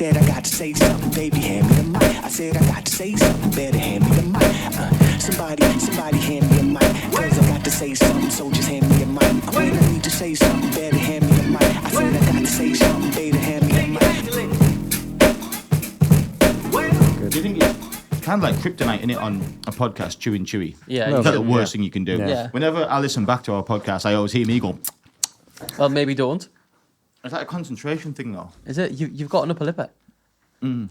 said I got to say something, baby, hand me the mic. I said I got to say something, better hand me the mic. Somebody hand me a mic. Cause I got to say something, so just hand me a mic. When I need to say something, better hand me the mic. I said I got to say something, better hand me the mic. Do you think it's kind of like kryptonite in it on a podcast, chewing chewy? Yeah. Is that the worst thing you can do? Yeah. Whenever I listen back to our podcast, I always hear me go... Well, maybe don't. Is that a concentration thing, though? Is it? You've got an upper lip. Doesn't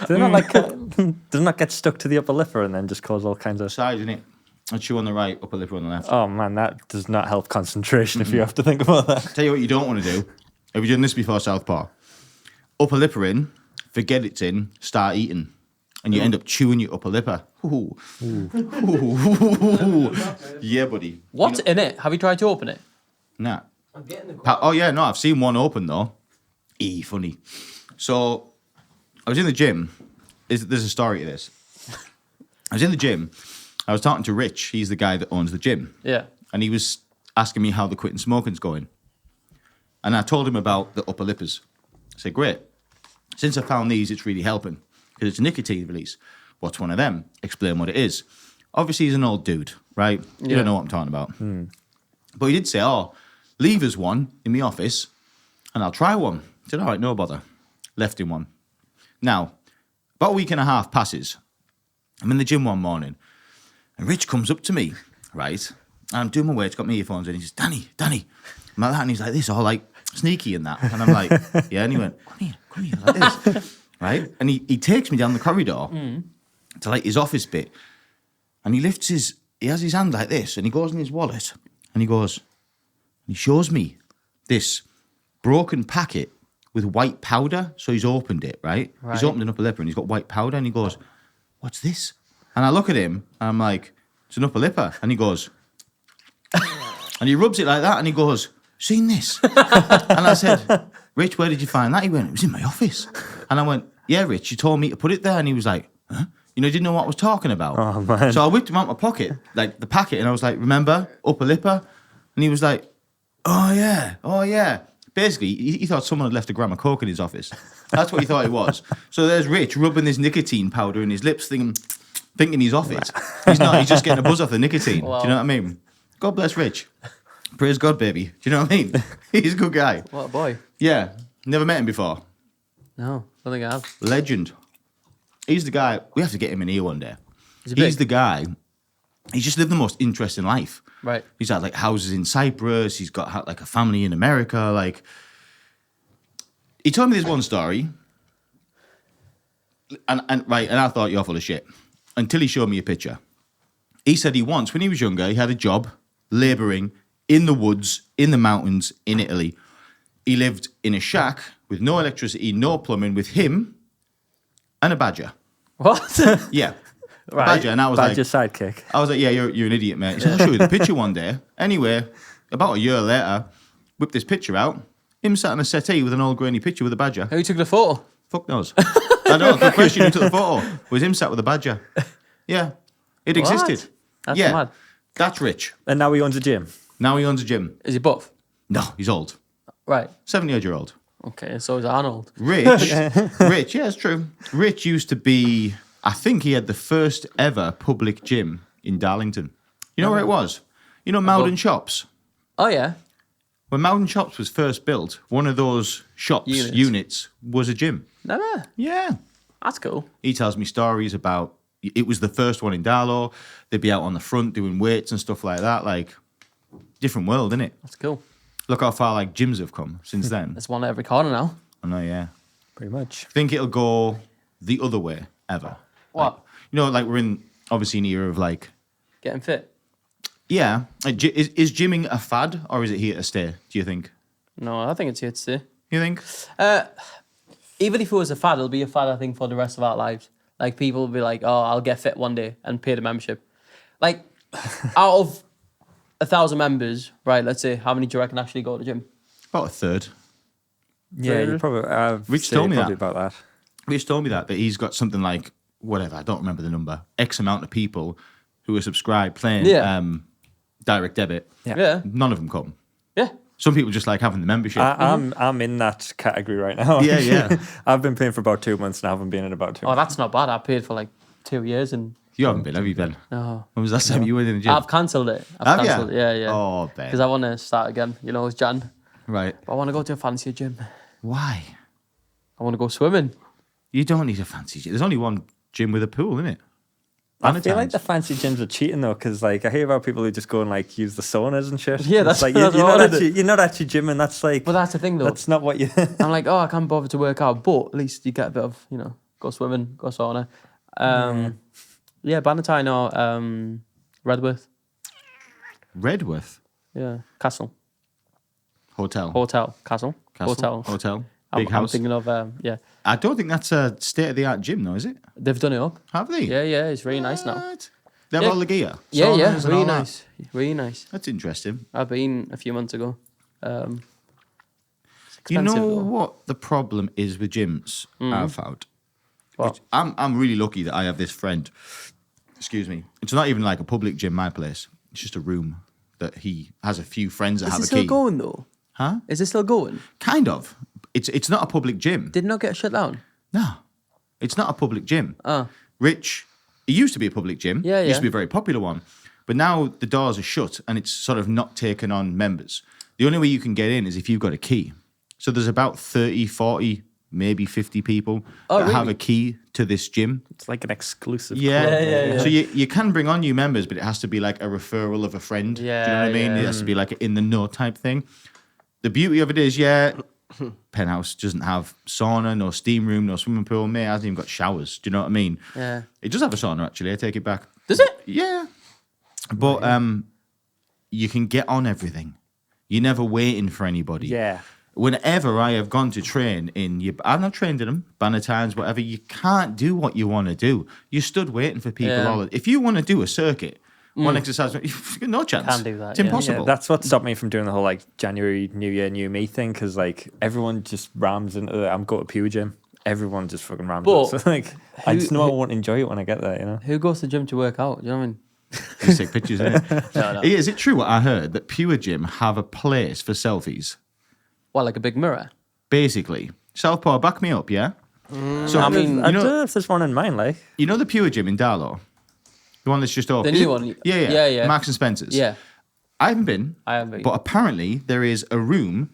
that get stuck to the upper lip and then just cause all kinds of... Side, isn't it? I chew on the right, upper lip on the left. Oh, man, that does not help concentration if you have to think about that. Tell you what you don't want to do. Have you done this before, Southpaw? Upper lipper in, forget it's in, start eating. And you end up chewing your upper lipper. Ooh. Yeah, buddy. What's in it? Have you tried to open it? Nah. Oh, yeah, no, I've seen one open, though. Funny. So, I was in the gym. There's a story to this. I was in the gym. I was talking to Rich. He's the guy that owns the gym. Yeah. And he was asking me how the quitting smoking's going. And I told him about the upper lippers. I said, great. Since I found these, it's really helping. Because it's a nicotine release. What's one of them? Explain what it is. Obviously, he's an old dude, right? You don't know what I'm talking about. But he did say, leave us one in the office, and I'll try one. I said, all right, no bother. Left him one. Now, about a week and a half passes. I'm in the gym one morning, and Rich comes up to me, right? And I'm doing my weights, got my earphones in. He says, Danny. I'm like that, and he's like this, all like sneaky and that. And I'm like, yeah. And he went, come here, like this. Right? And he takes me down the corridor to like his office bit. And he has his hand like this, and he goes in his wallet, and he shows me this broken packet with white powder. So he's opened it, right? He's opened an upper lipper, and he's got white powder, and he goes, what's this? And I look at him, and I'm like, it's an upper lipper. And he goes, and he rubs it like that, and he goes, seen this? And I said, Rich, where did you find that? He went, it was in my office. And I went, yeah, Rich, you told me to put it there. And he was like, huh? You know, he didn't know what I was talking about. Oh, man. So I whipped him out my pocket, like the packet, and I was like, remember, upper lipper? And he was like, oh, yeah. Basically, he thought someone had left a gram of coke in his office. That's what he thought it was. So there's Rich rubbing this nicotine powder in his lips, thinking he's off it. He's not, he's just getting a buzz off the nicotine. Wow. Do you know what I mean? God bless Rich. Praise God, baby. Do you know what I mean? He's a good guy. What a boy. Yeah. Never met him before. No, I don't think I have. Legend. He's the guy. We have to get him in here one day. He's the guy. He's just lived the most interesting life. Right. He's had like houses in Cyprus. He's got like a family in America. Like, he told me this one story. And I thought, you're full of shit. Until he showed me a picture. He said when he was younger, he had a job labouring in the woods, in the mountains, in Italy. He lived in a shack with no electricity, no plumbing, with him and a badger. What? Yeah. Right. Badger. And I was Badger like... sidekick. I was like, yeah, you're an idiot, mate. He said, I'll show you the picture one day. Anyway, about a year later, whipped this picture out. Him sat on a settee with an old grainy picture with a badger. Who took the photo? Fuck knows. I know, the question who took the photo was him sat with a badger. Yeah. It existed. That's yeah. mad. That's Rich. And now he owns a gym. Now he owns a gym. Is he buff? No, he's old. Right. 70-odd-year-old. Okay, so is Arnold. Rich, yeah, it's true. Rich used to be, I think he had the first ever public gym in Darlington. You know where it was? You know Mowden Shops? Oh, yeah. When Mowden Shops was first built, one of those shops units was a gym. Never. Yeah. That's cool. He tells me stories about, it was the first one in Darlow. They'd be out on the front doing weights and stuff like that. Like, different world, innit? That's cool. Look how far like gyms have come since then. There's one at every corner now. I know, yeah. Pretty much. Think it'll go the other way ever. What? Like, you know, like we're in obviously an era of like, Getting fit. yeah. Like, is gymming a fad or is it here to stay? Do you think? No, I think it's here to stay. You think? Even if it was a fad, it'll be a fad, I think, for the rest of our lives. Like, people will be like, oh, I'll get fit one day and pay the membership. Like, out of 1,000 members, right, let's say, how many do you reckon actually go to the gym? About a third. Yeah, you probably... Rich told me that. About that. Rich told me that he's got something like, whatever, I don't remember the number, X amount of people who are subscribed playing direct debit. Yeah. None of them come. Yeah. Some people just like having the membership. I'm in that category right now. Yeah, yeah. I've been paying for about 2 months and I haven't been in about 2 Oh, months. that's not bad. I paid for like 2 years and You haven't been, have you, Ben? no. When was that time you were in the gym? I've cancelled it. I've Have ya? cancelled it. Yeah, yeah. Oh, Ben. Because I want to start again. You know, it's Jan. Right. But I want to go to a fancier gym. Why? I want to go swimming. You don't need a fancy gym. There's only one gym with a pool, isn't it? I feel like the fancy gyms are cheating though, because like I hear about people who just go and like use the saunas and shit. Yeah, It's that's- like that's what I wanna do. you're not actually gymming. That's like But that's the thing, though. that's not what you. I'm like, oh, I can't bother to work out, but at least you get a bit of, you know, go swimming, go sauna. Yeah, Bannatyne or Redworth. Redworth Yeah, Castle. Hotel. Castle. Hotel. I'm, Big I'm house. thinking of, yeah. I don't think that's a state-of-the-art gym, though, is it? They've done it up. Have they? Yeah, yeah, it's really nice now. What? They have Yeah. all the gear. Yeah, Saunas yeah, and really all that. nice. Really nice. That's interesting. I've been a few months ago. It's You expensive, know though. what the problem is with gyms? I've found. What? I'm really lucky that I have this friend. Excuse me. It's not even like a public gym. My place. It's just a room that he has a few friends that Is have it a still key. going, though? Huh? Is it still going? Kind of. It's not a public gym. Did it not get shut down? No, it's not a public gym. Oh. Rich, it used to be a public gym. Yeah, It used yeah. to be a very popular one. But now the doors are shut and it's sort of not taken on members. The only way you can get in is if you've got a key. So there's about 30, 40, maybe 50 people that have really? a key to this gym. It's like an exclusive. Yeah. club. Yeah. So you can bring on new members, but it has to be like a referral of a friend. Do you know what I mean? Yeah. It has to be like an in the know type thing. The beauty of it is, Penthouse doesn't have sauna, no steam room, no swimming pool. May hasn't even got showers. Do you know what I mean? Yeah. It does have a sauna, actually. I take it back. Does it? Yeah. But you can get on everything. You're never waiting for anybody. Yeah. Whenever I have gone to train I've not trained in them, Bannatynes, whatever, you can't do what you want to do. You stood waiting for people Yeah. all. If you want to do a circuit, one exercise, you've got no chance. Can't do that, It's yeah. impossible. Yeah, that's what stopped me from doing the whole like January New Year New Me thing, because like everyone just rams into I'm going to Pure Gym. Everyone just fucking rams But it. So like I just know I won't enjoy it when I get there, you know. Who goes to the gym to work out? Do you know what I mean? Just take pictures, innit? No. Is it true what I heard that Pure Gym have a place for selfies? What, like a big mirror? Basically, Southpaw, back me up, yeah. So I mean, I you don't know, know if there's one in mine, like. you know the Pure Gym in Darlow, the one that's just open. The Is new it- one? Yeah. Yeah. Marks and Spencers. Yeah. I haven't been. I haven't been. But apparently there is a room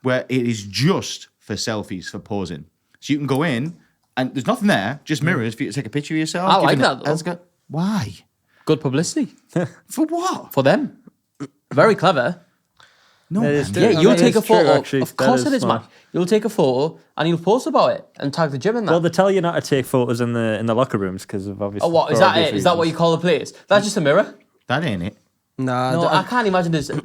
where it is just for selfies, for posing. So you can go in and there's nothing there, just mirrors for you to take a picture of yourself. I like giving that, it- though. that's good. Why? Good publicity For what? for them. Very clever. No, It man. is true. Yeah, No, you'll that take is a photo. true, actually. Of That course is it is, smart. man. You'll take a photo and you'll post about it and tag the gym in that. Well, they tell you not to take photos in the locker rooms because of obviously. Oh, what is for that? obvious It is that what you reasons. call the place? That's just a mirror. That ain't it. Nah, No, I can't imagine there's No,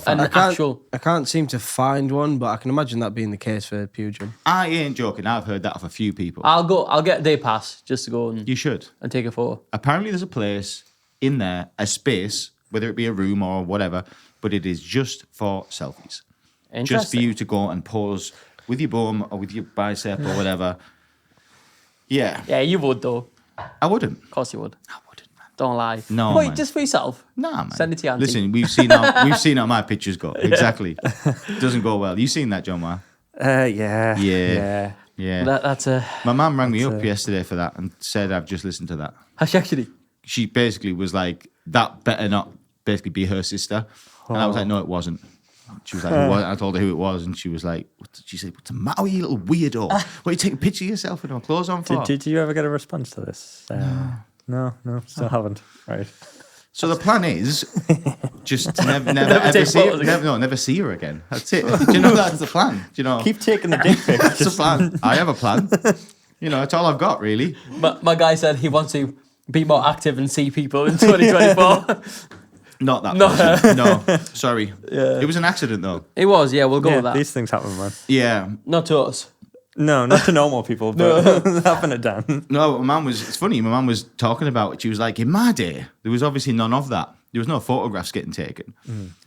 an I can't, actual. I can't seem to find one, but I can imagine that being the case for Pure Gym. I ain't joking. I've heard that off a few people. I'll get a day pass just to go and You should. take a photo. Apparently there's a place in there, a space, whether it be a room or whatever, but it is just for selfies. Just for Interesting. you to go and pose with your bum or with your bicep or whatever. Yeah, Yeah, you would though. I wouldn't. Of course you would. I wouldn't, man. Don't lie. No, Wait, man. just for yourself. Nah, man. Send it to your auntie. Listen, we've seen how my pictures go. Exactly. Doesn't go well. You seen that, John Wah? Yeah. Yeah. Yeah. That's a. My mum rang me up yesterday for that and said I've just listened to that. Actually. She basically was like, that better not basically be her sister. And I was like, no, it wasn't. She was like, who was it? I told her who it was, and she was like, she said, what's the matter with you, little weirdo? What are you taking a picture of yourself with no clothes on for? Did you ever get a response to this? No, still haven't. Right. So the plan is just to never Never ever take see photos her, again. never see her again. That's it. Do you know that's the plan? Do you know? Keep taking the dick pics. That's the plan. I have a plan. You know, that's all I've got, really. My guy said he wants to be more active and see people in 2024. Not that No. person. No, sorry. It was an accident, though. It was, yeah, we'll go Yeah, with that. these things happen, man. Yeah. Not to us. No, not to normal people, but happen to Dan. No, my mum was, it's funny, my mum was talking about it. She was like, in my day, there was obviously none of that. There was no photographs getting taken.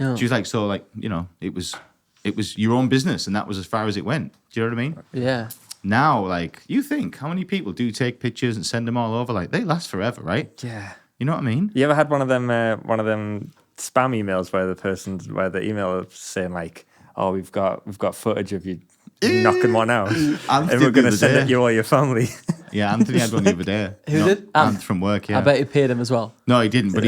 No. She was like, so like, you know, it was your own business and that was as far as it went. Do you know what I mean? Yeah. Now, like, you think how many people do take pictures and send them all over? Like, they last forever, right? Yeah. You know what I mean? You ever had one of them spam emails where the email is saying like, "Oh, we've got footage of you knocking one out, and Anthony we're going to the send other it day. to all your family." Yeah, Anthony had one the other day. Who did? Ant from work, yeah. I bet you paid him as well. No, he didn't, but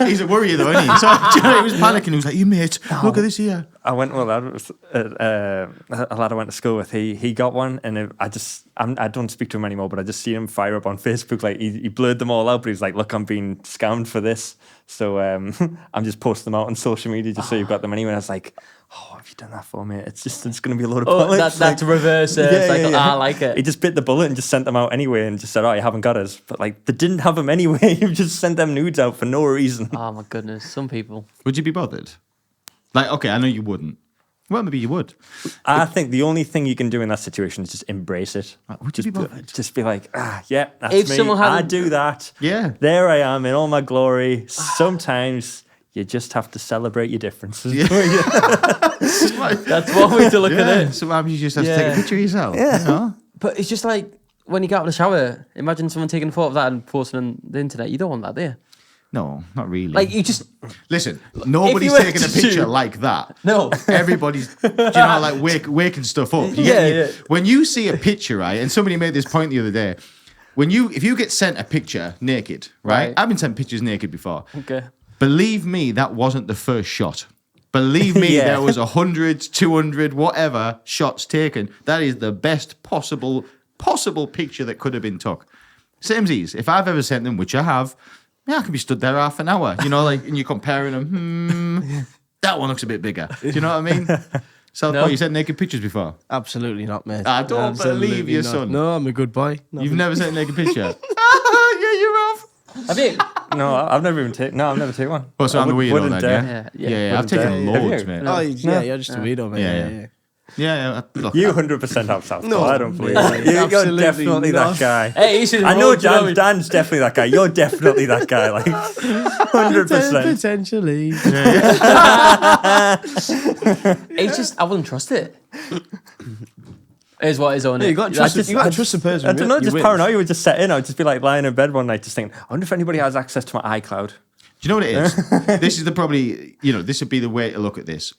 he's a worrier though, isn't he? So do you know, he was panicking. He was like, "You mate, look at this here." I went with a lad I went to school with. He got one, and I don't speak to him anymore, but I just see him fire up on Facebook. Like he blurred them all out, but he's like, "Look, I'm being scammed for this." So I'm just posting them out on social media just so you've got them anyway. And I was like, "Oh, what have you done that for, mate? It's going to be a load of Oh, points." that's reverse. It's like, I like it. He just bit the bullet and just sent them out anyway, and just said, "Oh, you haven't got us." But like they didn't have them anyway. You just sent them nudes out for no reason. Oh my goodness, some people. Would you be bothered? Like, okay, I know you wouldn't. Well, maybe you would. I think the only thing you can do in that situation is just embrace it. Would you be bothered? Just be like, yeah, that's If me. someone had I a- do that. Yeah. There I am in all my glory. Sometimes you just have to celebrate your differences. That's one way to look at it. Sometimes you just have to take Yeah. a picture of yourself. Yeah. You know? But it's just like when you get out of the shower, imagine someone taking a photo of that and posting on the internet. You don't want that, do you? No, not really. Like, you just... Listen, nobody's were taking a to picture do- like that. No. Everybody's, do you know, like waking stuff up. You get me? Yeah. When you see a picture, right, and somebody made this point the other day, if you get sent a picture naked, right? Right. I've been sent pictures naked before. Okay. Believe me, that wasn't the first shot. Believe me, Yeah. there was 100, 200, whatever shots taken. That is the best possible picture that could have been took. Samesies, if I've ever sent them, which I have, yeah, I could be stood there half an hour, you know, like, and you're comparing them. That one looks a bit bigger. Do you know what I mean? South No. Point, you sent naked pictures before. Absolutely not, mate. I don't Absolutely believe you, not. son. No, I'm a good boy. No, You've never sent a naked picture. Yeah, you're off. Have you? No, I've never even taken. No, I've never taken one. Well, so I I'm the weirdo wouldn't then, dare. yeah? Yeah. Yeah, I've Wouldn't taken dare. Have loads, you? mate. Oh, yeah, you're just a weirdo, mate. Yeah. Yeah, look, You 100% have South No, Pole. I don't believe mate, it. You're absolutely definitely not. that guy. Hey, you should I know vote, you know? Dan's definitely that guy. You're definitely that guy. Like 100%. Potentially. It's just, I wouldn't trust it. Is what is on it. Yeah, you got to trust the person. I don't know, you just with. paranoia would just set in. I would just be like lying in bed one night, just thinking, I wonder if anybody has access to my iCloud. Do you know what it is? This is this would be the way to look at this.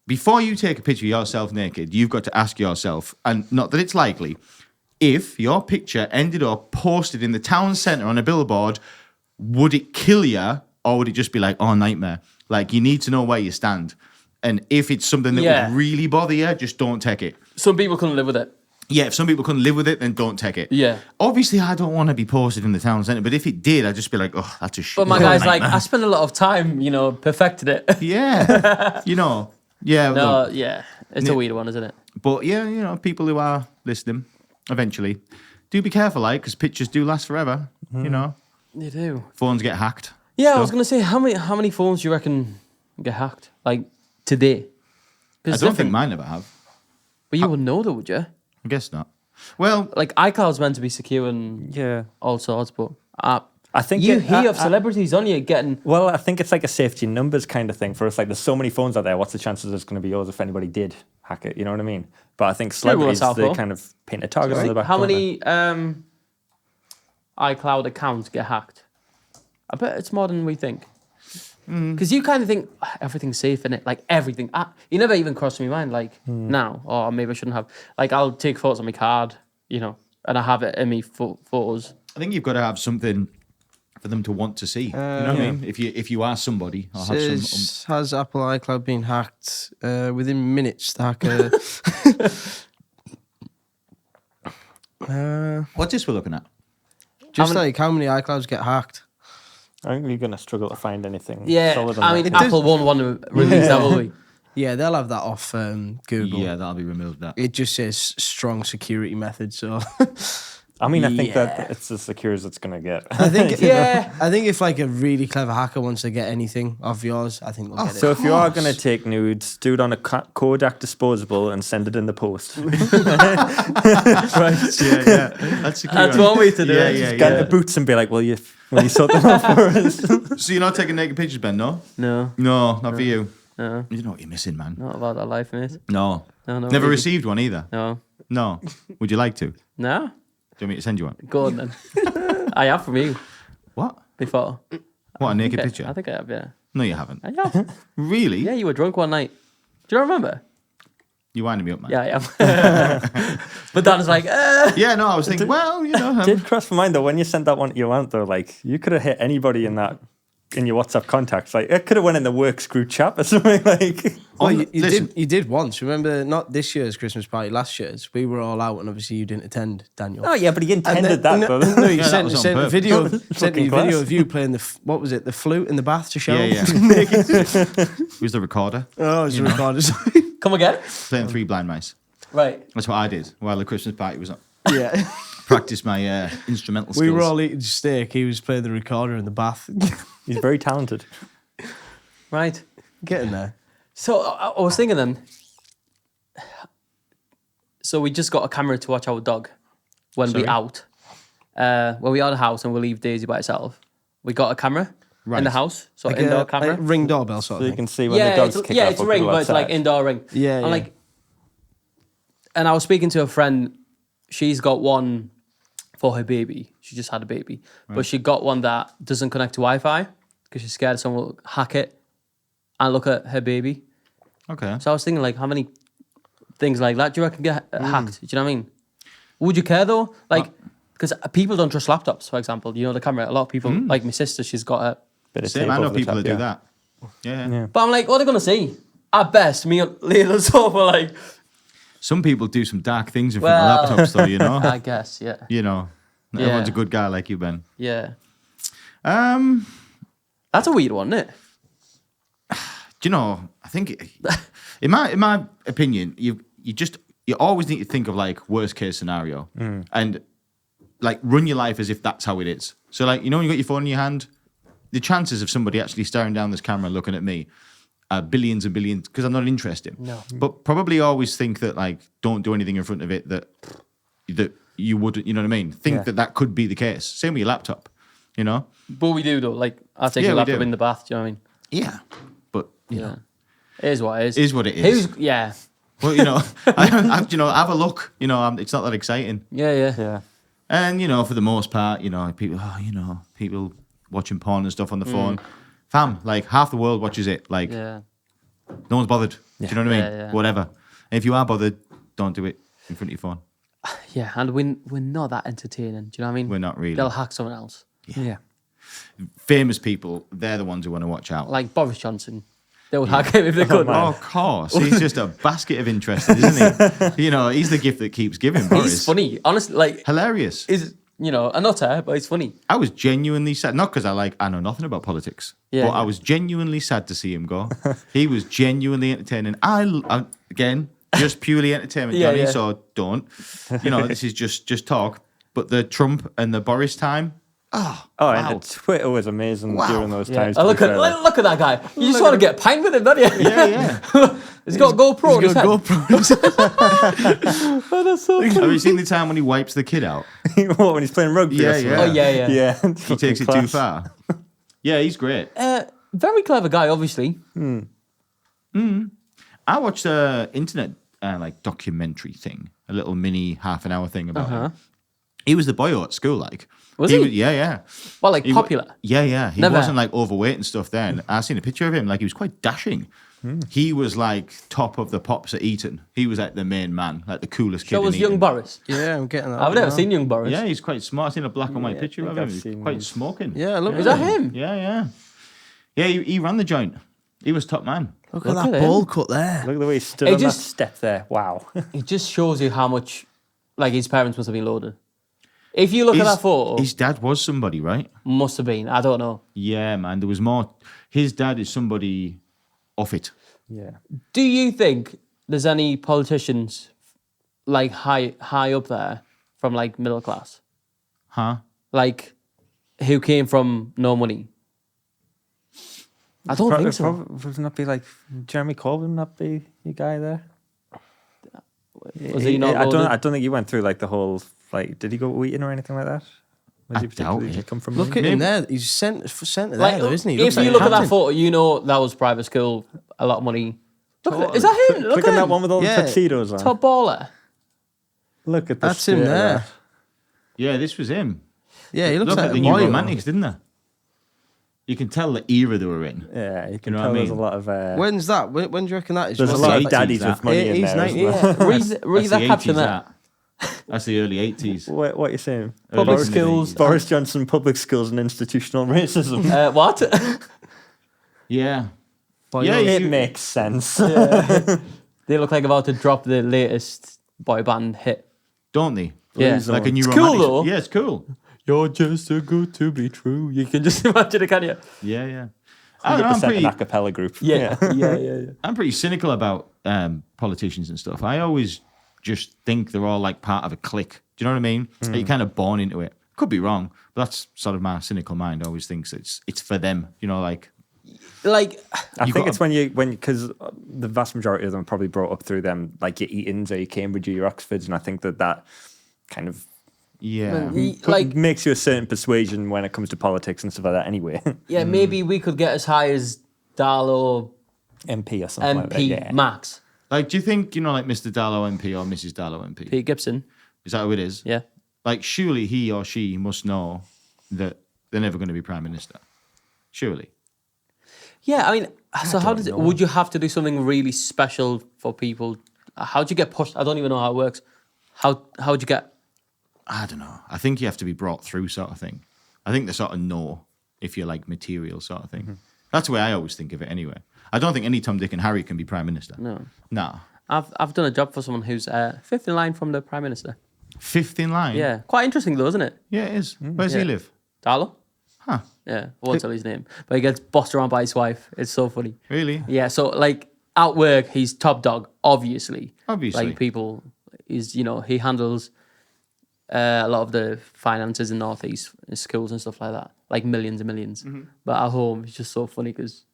Before you take a picture of yourself naked, you've got to ask yourself, and not that it's likely, if your picture ended up posted in the town centre on a billboard, would it kill you, or would it just be like, oh, nightmare? Like, you need to know where you stand. And if it's something that Yeah. would really bother you, just don't take it. Some people couldn't live with it. Yeah, if some people couldn't live with it, then don't take it. Yeah. Obviously, I don't want to be posted in the town centre, but if it did, I'd just be like, oh, that's a shit. But my guy's like, I spent a lot of time, perfected it. Yeah, yeah. No, look, yeah. It's a weird one, isn't it? but yeah, people who are listening, eventually, do be careful, because pictures do last forever. They do. Phones get hacked. Yeah, I Stuff. was going to say, how many phones do you reckon get hacked? Like, today? I don't think mine ever have. But you wouldn't know though, would you? I guess not. Well, Like, iCloud's meant to be secure and Yeah. all sorts, but I think you it- hear of celebrities on you getting... Well, I think it's like a safety numbers kind of thing for us. Like, there's so many phones out there. What's the chances it's going to be yours if anybody did hack it? You know what I mean? But I think celebrities, South they Pole. kind of paint a target on the back. How don't they? many iCloud accounts get hacked? I bet it's more than we think. Because you kind of think everything's safe in it, like everything. You never even crossed my mind, like now, or maybe I shouldn't have. Like I'll take photos on my card, and I have it in my photos. I think you've got to have something for them to want to see. You know what I mean? If you are somebody, or have some. Says, has Apple iCloud been hacked within minutes? The hacker. What's this we're looking at? Just like how many iClouds get hacked? I think you're going to struggle to find anything Yeah, solid on I that. mean, Apple won't want to release that, will we? Yeah, they'll have that off Google. Yeah, that'll be removed. That. It just says strong security method. So I mean, I think Yeah. that it's as secure as it's going to get. I think, Yeah. I think if like a really clever hacker wants to get anything of yours, I think they'll get So it. if you are going to take nudes, do it on a Kodak disposable and send it in the post. Right. Yeah. That's secure. That's one way to do it. Yeah, Get the boots and be like, will you sort them out for us? So you're not taking naked pictures, Ben? No. No, No, not for you. no, You know what you're missing, man. not about that life, mate. No. No, Never really. received one either. No, No. Would you like to? Do no. you want me to send you one? Go on then. I have from you What? before. What, a naked Yeah, picture? I think I have, yeah. No, you haven't. Yeah. Really? Yeah, you were drunk one night. Do you not remember? You winding me up, man. Yeah, I am. But Dan's like, Yeah, no, I was thinking, well, you know. Did cross my mind though when you sent that one to your aunt though, like you could have hit anybody in your WhatsApp contacts. Like it could have went in the works group chat or something like. Oh, On you the- listen. did. You did once. Remember, not this year's Christmas party, last year's. We were all out, and obviously you didn't attend, Daniel. Oh yeah, but he And intended then- that no, though. no, you that sent, was on sent a purpose. video. Sent Fucking me a video class. of you playing what was it? The flute in the bath to show. Yeah, Who's the recorder? Oh, it's recorded. come again? Playing Three Blind Mice. Right. That's what I did while the Christmas party was on. yeah. Practice my instrumental skills. We were all eating steak. He was playing the recorder in the bath. He's very talented. Right. Getting there. So I was thinking then. So we just got a camera to watch our dog when we Sorry? out. When we are at the house and we leave Daisy by herself, we got a camera in Right. the house, so Like indoor a camera. ring doorbell sort So of you thing. can see when the dogs kick yeah, off it's a or ring, people but it's like outside. indoor ring. Yeah, and yeah. like, and I was speaking to a friend. She's got one for her baby. She just had a baby, but she got one that doesn't connect to Wi-Fi because she's scared someone will hack it and look at her baby. Okay. So I was thinking, like, how many things like that do you reckon get hacked? Do you know what I mean? Would you care though? Like, because people don't trust laptops, for example. You know, the camera. A lot of people, like my sister, she's got a. Bit of Same, tape I know over the people top, that yeah. do that. Yeah. But I'm like, what are they gonna see? At best, me laying on the sofa, like. Some people do some dark things in Well, front of laptops, though, you know? I guess, yeah, You know. Not Yeah. Everyone's a good guy like you, Ben. yeah. Do That's a weird one, isn't it? you know, I think, in my opinion, you always need to think of, like, worst case scenario. And, like, run your life as if that's how it is. So, like, you know when you got your phone in your hand? The chances of somebody actually staring down this camera and looking at me are billions and billions, because I'm not interested. No. But probably always think that, like, don't do anything in front of it that you wouldn't, you know what I mean? Think Yeah. that could be the case. Same with your laptop, you know? But we do though. Like, I take Yeah, your we laptop do. in the bath. Do you know what I mean? Yeah. But, you know, It is what it is. is what it is. Yeah. Well, you know, have a look. You know, it's not that exciting. Yeah. Yeah. And, you know, for the most part, you know, people watching porn and stuff on the phone. Fam, like, half the world watches it. Like, Yeah. no one's bothered. Do you know what I mean? Yeah. Whatever. And if you are bothered, don't do it in front of your phone. Yeah, and we're not that entertaining. Do you know what I mean? We're not really. They'll hack someone else. Yeah. Famous people, they're the ones who want to watch out. Like Boris Johnson. They would hack him if they could. Oh, of course. He's just a basket of interest, isn't he? You know, he's the gift that keeps giving, Boris. He's funny. Honestly, like, Hilarious. is a nutter, but he's funny. I was genuinely sad, not because I know nothing about politics, Yeah, but yeah. I was genuinely sad to see him go. He was genuinely entertaining. I again, just purely entertainment, Yeah, Jonny, yeah. so don't. You know, this is just talk. But the Trump and the Boris time, Oh, wow. and Twitter was amazing Wow. during those Yeah. times. Oh, to look be at fair, like. look at that guy. You just want to get a pint with him, don't you? yeah. He's got a GoPro. He's got a on his head. GoPro. Oh, that's so funny. Have you seen the time when he wipes the kid out? What, when he's playing rugby? Yeah, or something? yeah. Oh yeah. Yeah. He takes it too far. Yeah, he's great. Very clever guy, obviously. I watched a internet like documentary thing, a little mini half an hour thing about him. He was the boy at school, like. Was he? Yeah. Well, like He wa- popular. Yeah. He Never. wasn't like overweight and stuff then. I seen a picture of him, like he was quite dashing. He was like top of the pops at Eton. He was like the main man, like the coolest kid. So in was young Eton. Boris. Yeah, I'm getting that. I've never now. seen young Boris. Yeah, he's quite smart. I've seen a black and white Yeah, I picture think of him. I've He's seen quite him. smoking. Yeah, look Is at that him? Yeah. Yeah, he ran the joint. He was top man. Look Look at that at ball him. cut there. Look at the way he stood He on just- that step there. Wow. It just shows you how much, like, his parents must have been loaded. If you look at that photo, His dad was somebody, right? must have been. I don't know. Yeah, man. There was more. His dad is somebody off it. Yeah. Do you think there's any politicians like high up there from like middle class, Huh? like who came from no money? I don't think so. Would not be like Jeremy Corbyn not be the guy there? Was he not I loaded? don't think he went through like the whole like. Did he go to Eton or anything like that? Was I he particularly doubt it. come from? Look at money? him there. He's centre Like, there, though, isn't he? if Looks like you a look at that captain. photo, you know that was private school, a lot of money. Look at, is that him? Look Click at on that him. one with all Yeah. the tuxedos on. Top baller. Look at the That's him skirt of there. that. Yeah, this was him. Yeah, he looks Look like at a the new boy. romantics, didn't they? You can tell the era they were in. Yeah, you can know what tell I there's a mean? lot of. When's that? When do you reckon that is? There's a What's lot that of like? daddies 80s, with money in 80s, there. as 90s. well. Yeah, read That's that the caption 80s, there. That's the early 80s. What are you saying? Public Early schools. 80s. Boris Johnson, public schools and institutional racism. What? Yeah. Boy, Yeah, It you- makes sense. They look like about to drop the latest boy band hit. Don't they? Yeah. It's like a new It's cool, romantic- though. Yeah, it's cool. You're just too good to be true. You can just imagine it, can you? Yeah, yeah. I don't know, 100% an a cappella group. Yeah. I'm pretty cynical about politicians and stuff. I always just think they're all like part of a clique. Do you know what I mean? Like you're kind of born into it. Could be wrong, but that's sort of my cynical mind. Always thinks it's for them. You know, like Like, I You think got it's because the vast majority of them are probably brought up through them, like your Eatons or your Cambridge or your Oxfords, and I think that kind of yeah. like, makes you a certain persuasion when it comes to politics and stuff like that. Anyway, yeah, maybe we could get as high as Darlow MP or something like that. MP Yeah. max. Like, do you think like Mr. Darlow MP or Mrs. Darlow MP? Pete Gibson. Is that who it is? Yeah. Like, surely he or she must know that they're never going to be prime minister. Surely. Yeah, I mean, so how don't does it? know. Would you have to do something really special for people? How'd you get pushed? I don't even know how it works. How'd you get? I don't know. I think you have to be brought through, sort of thing. I think they sort of know if you're like material, sort of thing. That's the way I always think of it, anyway. I don't think any Tom, Dick, and Harry can be prime minister. No, Nah. I've done a job for someone who's fifth in line from the prime minister. Fifth in line. Yeah, quite interesting though, isn't it? Yeah, it is. Where does he Yeah. live? Darlow. Huh. Yeah, I won't tell his name, but he gets bossed around by his wife. It's so funny. Really? Yeah, so like at work, he's top dog, obviously. Obviously. Like people, he handles a lot of the finances in North East in schools and stuff like that, like millions and 1000000s. Mm-hmm. But at home, it's just so funny because,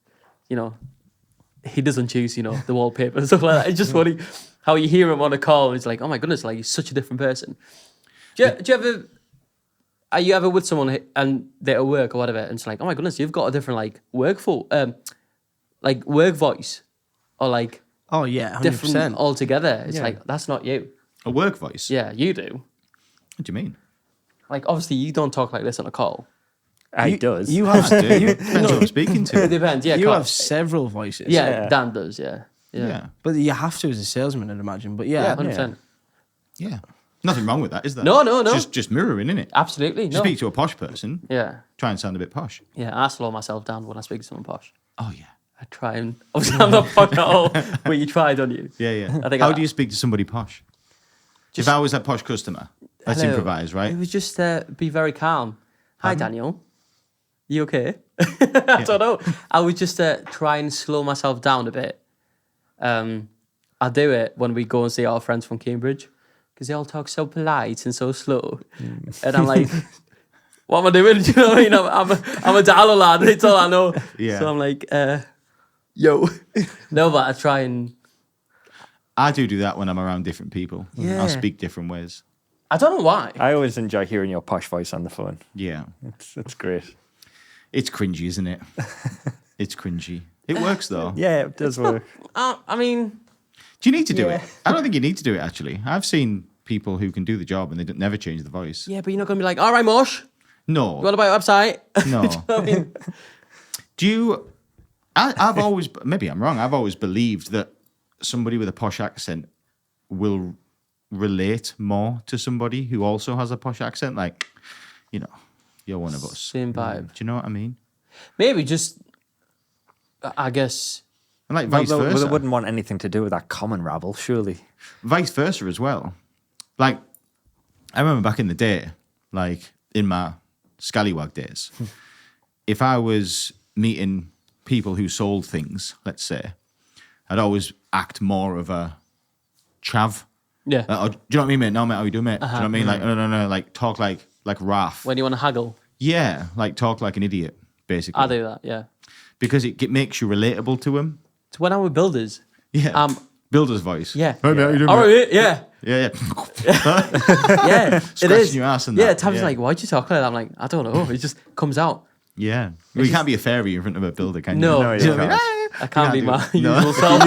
he doesn't choose, the wallpaper and stuff like that. It's just funny how you hear him on a call and it's like, oh my goodness, like he's such a different person. Do you ever, are you ever with someone and they're at work or whatever and it's like, oh my goodness, you've got a different like work voice or like Oh yeah, 100%. different altogether. It's Yeah. like, that's not you. A work voice? Yeah, you do. What do you mean? Like, obviously, you don't talk like this on a call. He does. You I have do. Depends who I'm speaking It to. depends, yeah. you call- have several voices. yeah, Yeah. Dan does, yeah. Yeah. but you have to as a salesman, I'd imagine. But Yeah, yeah, 100%. Yeah. Nothing wrong with that, is there? No, no, no. Just mirroring, innit? Absolutely, You no. speak to a posh person, Yeah, try and sound a bit posh. yeah. I slow myself down when I speak to someone posh. Oh, yeah. I try and... Obviously, I'm not posh at all, but you try, don't you? Yeah, yeah. I think How I- do you speak to somebody posh? If I was a posh customer, let's Hello. improvise, right? It was just be very calm. Hi, Daniel. You okay? I don't know. I would just try and slow myself down a bit. I do it when we go and see our friends from Cambridge because they all talk so polite and so slow. And I'm like, what am I doing? Do you know what I mean? I'm a Dallow lad. It's all I know. Yeah. So I'm like, yo. No, but I try and... I do that when I'm around different people. Yeah. I'll speak different ways. I don't know why. I always enjoy hearing your posh voice on the phone. Yeah. It's great. It's cringy, isn't it? It's cringy. It works, though. Yeah, it does work. I mean... Do you need to do it? I don't think you need to do it, actually. I've seen people who can do the job and they never change the voice. Yeah, but you're not going to be like, all right, Mosh, No. what about your website? No. I mean... Do you... I've always... Maybe I'm wrong. I've always believed that somebody with a posh accent will relate more to somebody who also has a posh accent. Like, you're one of us. Same vibe. Do you know what I mean? Maybe just, I guess, And like vice They versa. wouldn't want anything to do with that common rabble, surely. Vice versa as well. Like, I remember back in the day, like in my scallywag days, if I was meeting people who sold things, let's say, I'd always act more of a chav. yeah. Do you know what I mean, mate? No, mate, how you doing, mate? Do you know what I mean? Like, no, like talk like Raph. When you want to haggle, Yeah, like talk like an idiot, basically. I do that, yeah. Because it makes you relatable to him. So when I'm with builders, Yeah. Builder's voice. yeah. Hey, mate, how you doing, All mate? right, yeah. Yeah. Yeah, it Scratching is. your ass and yeah, that, Tam's yeah. like, why'd you talk like that? I'm like, I don't know. It just comes out. Yeah. Well, you can't be a fairy in front of a builder, can you? No. No, Do you you know what I can't. mean? I can't be do my it. No. usual self.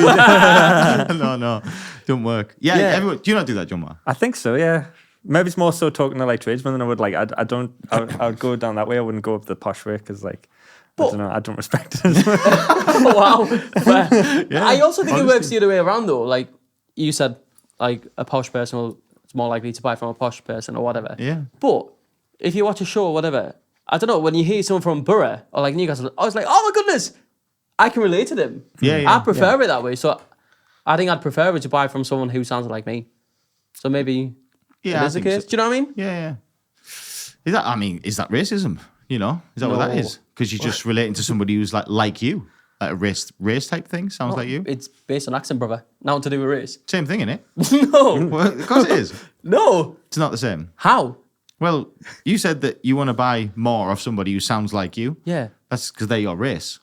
No, don't work. Yeah, Yeah. everyone, do you not do that, John Mar? I think so, yeah. Maybe it's more so talking to like tradesmen than I would like. I would go down that way. I wouldn't go up the posh way because like I don't know. I don't respect it as much. Oh, wow. Fair. I also think it works the other way around though. Like you said, like a posh person is more likely to buy from a posh person or whatever. Yeah. But if you watch a show or whatever, I don't know, when you hear someone from Borough or like Newcastle, I was like, oh my goodness, I can relate to them. Yeah. I prefer it that way. So I think I'd prefer it to buy from someone who sounds like me. So maybe Yeah, it I is the think case. so. Do you know what I mean? Yeah. Is that racism? You know, is that what that No. is? Because you're just relating to somebody who's like you, like a race type thing. Sounds like you. It's based on accent, brother. Nothing to do with race. Same thing, innit? No. Well, of course it is. No. It's not the same. How? Well, you said that you want to buy more of somebody who sounds like you. Yeah. That's because they're your race.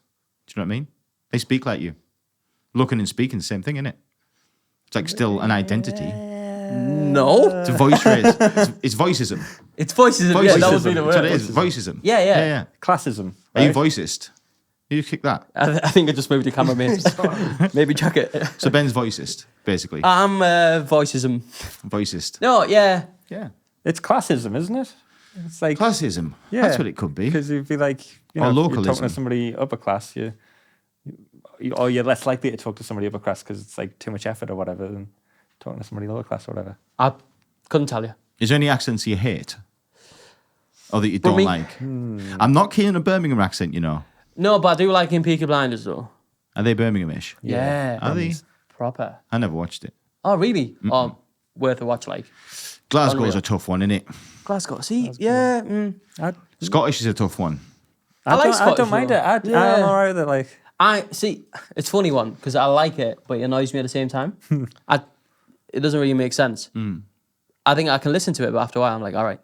Do you know what I mean? They speak like you. Looking and speaking, the same thing, innit? It's like still an identity. No. It's a voice race. It's voicism. It's voicism. Yeah, that would be the That's what word. it is. Voicism. Yeah. Classism. Are you right? voicist? You kick that. I think I just moved the camera, mate. Maybe check it. So Ben's voicist, basically. I'm voicism. Voicist. No, yeah. Yeah. It's classism, isn't it? It's like Classism. Yeah. That's what it could be. because you'd be like, you Or know, if you're localism. talking to somebody upper class, or you're less likely to talk to somebody upper class because it's like too much effort or whatever than talking to somebody lower class or whatever. I couldn't tell you. Is there any accents you hate? Or that you don't me- like? I'm not keen on a Birmingham accent, you know. No, but I do like in Peaky Blinders, though. Are they Birminghamish? Yeah. Are they? Proper. I never watched it. Oh, really? Oh, worth a watch, like. Glasgow's Unreal. a tough one, isn't it? Glasgow. See? Yeah. Scottish is a tough one. I like I Scottish, don't mind though. it. Yeah. I'm alright with it. Like, I see. It's a funny one because I like it, but it annoys me at the same time. It doesn't really make sense. I think I can listen to it, but after a while, I'm like, all right.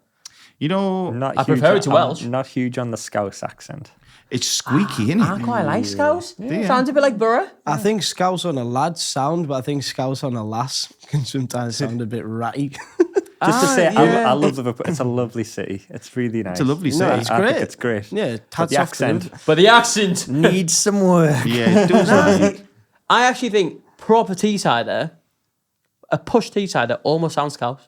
You know, not I huge prefer it to I'm Welsh. Not huge on the Scouse accent. it's squeaky, isn't I it? quite like Scouse. you? Sounds a bit like Borough. I think Scouse on a lad sound, but I think Scouse on a lass can sometimes sound a bit ratty. Just to say, yeah. I love Liverpool. It's a lovely city. It's really nice. It's a lovely city. No, it's I great. think it's great. Yeah, But hats the off to them. accent But the accent. needs some work. Yeah, it does. Like, I actually think proper Teessider, a push Teessider, almost sounds Scouse.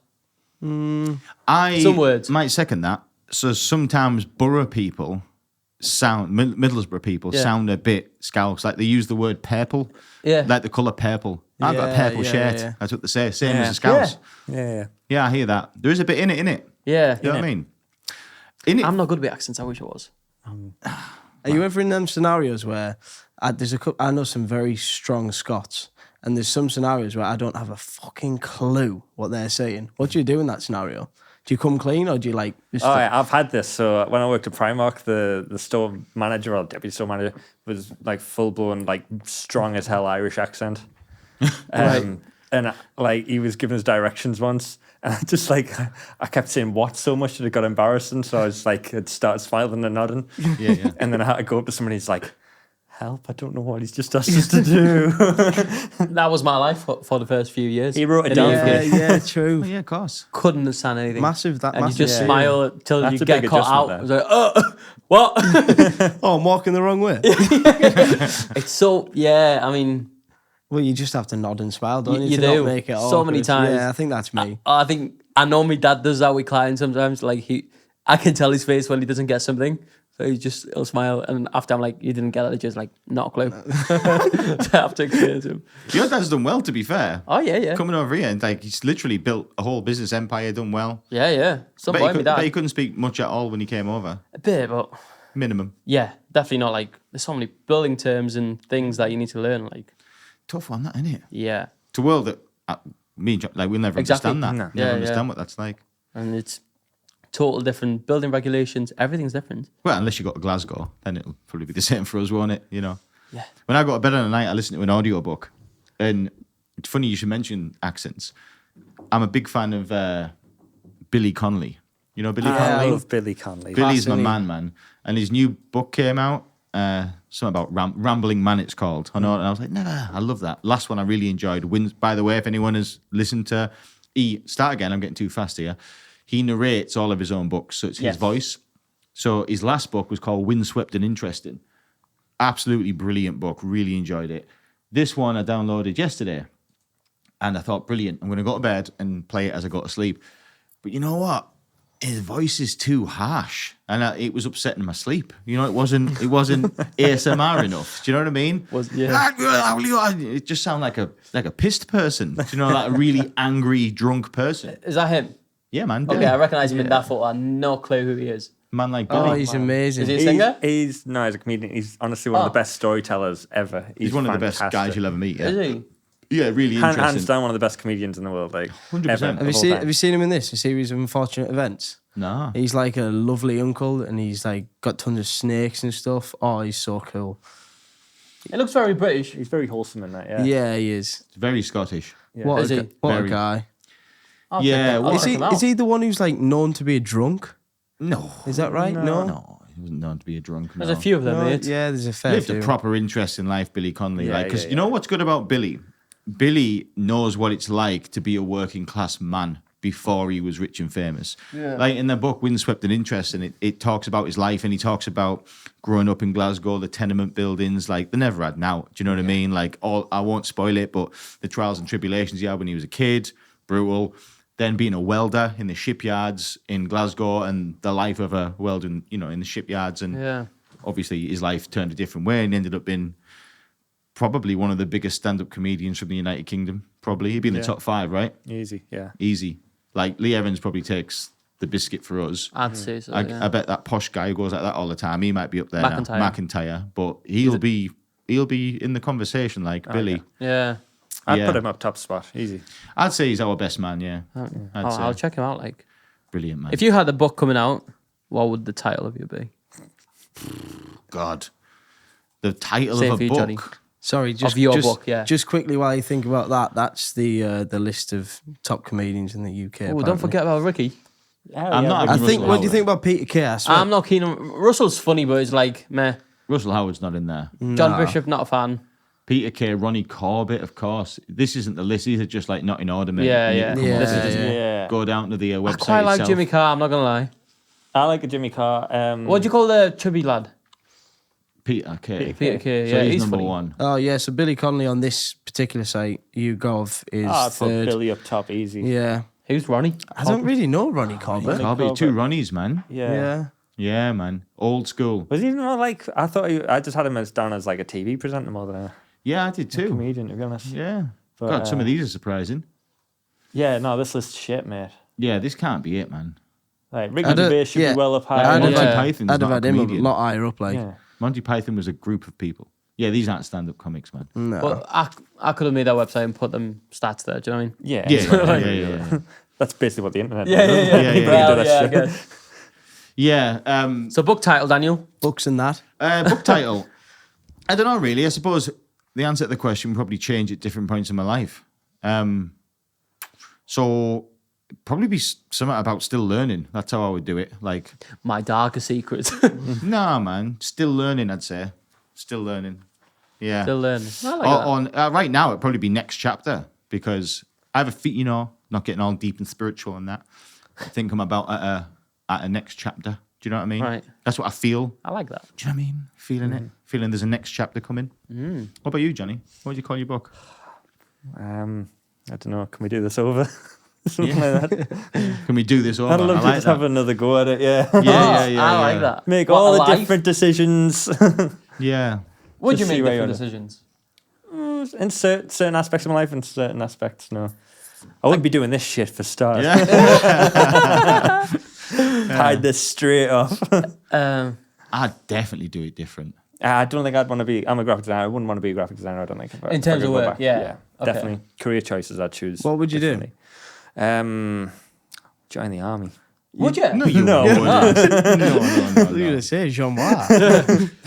I Some words. might second that. So sometimes borough people sound, Middlesbrough people Yeah. sound a bit Scouse. Like they use the word purple. Yeah. Like the colour purple. I've got a Yeah, purple yeah, shirt. yeah. That's what they say. Same Yeah. as a Scouse. Yeah. Yeah, I hear that. There is a bit in it, innit? Yeah. You know what I mean? In it, I'm not good with accents. I wish I was. Are you ever in them scenarios where I know some very strong Scots, and there's some scenarios where I don't have a fucking clue what they're saying. What do you do in that scenario? Do you come clean or do you like? Just Oh, yeah, I've had this. So when I worked at Primark, the store manager or deputy store manager was like full blown, like strong as hell Irish accent. And like he was giving us directions once, and I just like I kept saying what so much that it got embarrassing. So I was like, I'd start smiling and nodding. Yeah. And then I had to go up to somebody. He's like, "Help! I don't know what he's just asked us to do." That was my life for the first few years. He wrote it In down the for UK. me. yeah, true. Oh, yeah, of course. Couldn't understand anything. Massive, that And massive. you just yeah. smile till That's you a get big caught out. adjustment I was like, what? Oh, I'm walking the wrong way. It's so, yeah, I mean, Well, you just have to nod and smile, don't you? You to do. Not make it So many awkward. times. Yeah, I think that's me. I think, I know my dad does that with clients sometimes. Like, I can tell his face when he doesn't get something. So he'll smile. And after I'm like, you didn't get it, just like, not a clue. So I have to explain it to him. Your dad's done well, to be fair. Oh, yeah. Coming over here, and like he's literally built a whole business empire, done well. Yeah. Some boy, my But he dad. couldn't speak much at all when he came over. A bit, but Minimum. yeah, definitely not like, there's so many building terms and things that you need to learn. Like, Tough one, that, isn't it? yeah. It's a world that me and John, like we'll never Exactly. understand that. No. Never Yeah, understand yeah. what that's like. And it's total different building regulations. Everything's different. Well, unless you go to Glasgow, then it'll probably be the same for us, won't it? You know. Yeah. When I go to bed on the night, I listen to an audiobook, and it's funny you should mention accents. I'm a big fan of Billy Connolly. You know Billy I Connolly? love Billy Connolly. Billy's my Fascinating. man. And his new book came out, something about Rambling Man, it's called. I know, and I was like, nah, I love that. Last one I really enjoyed. By the way, if anyone has listened to Start Again, I'm getting too fast here. He narrates all of his own books, so it's his Yes. voice. So his last book was called Windswept and Interesting. Absolutely brilliant book. Really enjoyed it. This one I downloaded yesterday, and I thought, brilliant. I'm going to go to bed and play it as I go to sleep. But you know what? his voice is too harsh, and it was upsetting my sleep. You know, it wasn't ASMR enough. Do you know what I mean? It just sounded like a pissed person. Do you know, like a really angry, drunk person? Is that him? Yeah, man. Okay, Billy. I recognise him in that photo. I have no clue who he is. Man like Billy. Oh, he's amazing. Is he a singer? He's a comedian. He's honestly one of the best storytellers ever. He's one of the best guys you'll ever meet. Yeah, Is he? yeah, really interesting. Hands down, one of the best comedians in the world. Like 100%. ever, Have you seen him in this? A series of unfortunate events? Nah. He's like a lovely uncle, and he's like got tons of snakes and stuff. Oh, he's so cool. It looks very British. He's very wholesome in that. Yeah. Yeah, he is. It's very Scottish. What Is a, he? gu- what a Very. guy. I'll Yeah, check that- I'll well, check him out. Is he the one who's like known to be a drunk? No. Is that right? No. No, he wasn't known to be a drunk. There's no. a few of them, No, mate. yeah, there's a fair Lived few. a proper interest in life, Billy Connolly. Yeah, Because yeah, you know what's good about Billy? Billy knows what it's like to be a working class man before he was rich and famous. Yeah. Like in the book Windswept and Interest, and it talks about his life, and he talks about growing up in Glasgow, the tenement buildings, like they never had now. Do you know what I mean? Like I won't spoil it, but the trials and tribulations he had when he was a kid, brutal. Then being a welder in the shipyards in Glasgow, and the life of a welder, in the shipyards, and Yeah. obviously his life turned a different way, and ended up being probably one of the biggest stand-up comedians from the United Kingdom. Probably he'd be in the top 5, right? Easy. Yeah. Easy. Like Lee Evans probably takes the biscuit for us. I'd say so. I yeah. bet that posh guy who goes like that all the time, he might be up there McIntyre. now. McIntyre, but he'll be in the conversation like Billy. Yeah. I'd Yeah. put him up top spot. Easy. I'd say he's our best man. Yeah, I'd say I'll check him out. Like, brilliant man. if you had the book coming out, what would the title of you be? God, the title Same of for a you, book. Johnny. Sorry, just your just, book, yeah. Just quickly while you think about that, that's the list of top comedians in the UK. Oh, apparently. don't forget about Ricky. I'm not I having think. Russell What do you Howard. think about Peter Kay? I swear. I'm not keen on Russell's funny, but it's like meh. Russell Howard's not in there. John Bishop, not a fan. Peter Kay, Ronnie Corbett, of course. This isn't the list. These are just like not in order, mate. Yeah, You yeah. can come Yeah, up This is with just it. Yeah. Go down to the website I quite like itself. Jimmy Carr. I'm not gonna lie. I like a Jimmy Carr. What do you call the chubby lad? Peter Kay. Peter Kay. So Yeah, he's he's number funny. one. Oh yeah, so Billy Connolly on this particular site, YouGov is I'd put third. Billy up top. Easy. Yeah, Who's Ronnie? I don't really know Ronnie Corbett. Corbett, 2 Ronnies, man. Yeah. Yeah, man. Old school. Was he not like? I thought I just had him as down as like a TV presenter more than a Yeah, I did too. comedian. To be honest. Yeah. But, God, some of these are surprising. Yeah. No, this list's shit, mate. Yeah, this can't be it, man. Like Ricky I don't- Gervais should yeah. be well up Like, high. I'd Monty have- Python's I'd have not had a him a comedian. lot higher up. Like, Yeah. Monty Python was a group of people. Yeah, these aren't stand-up comics, man. no. Well, I could have made that website and put them stats there. Do you know what I mean? Yeah. Yeah. That's basically what the internet. Yeah, is. yeah, yeah. Yeah, You can Well, do that yeah, I shit. guess. Yeah. So book title, Daniel. Books and that. Book title. I don't know, really. I suppose the answer to the question would probably change at different points in my life. So probably be something about still learning. That's how I would do it. Like, My darker secrets. nah, man. Still learning, I'd say. Still learning. Yeah. Still learning. I like that. Right now, it'd probably be next chapter, because I have a feet, not getting all deep and spiritual and that. I think I'm about at a next chapter. Do you know what I mean? Right. That's what I feel. I like that. Do you know what I mean? Feeling it. Feeling there's a next chapter coming. What about you, Johnny? What would you call your book? I don't know. Can we do this over? Something like that. Can we do this over? I'd love I to like just that. have another go at it. Yeah. I like that. Make What, all a the life? different decisions. Yeah. Would Just you see make where you're different at. decisions? In certain aspects of my life, and certain aspects, no. I wouldn't be doing this shit for starters. Yeah. Hide this straight off. I'd definitely do it different. I don't think I'd want to be. I'm a graphic designer. I wouldn't want to be a graphic designer. I don't think. In terms of work, yeah. Okay. Definitely. Career choices I'd choose. What would you do? do? Join the army. Would you? No, you No. wouldn't. I was No, gonna say Jean Moir.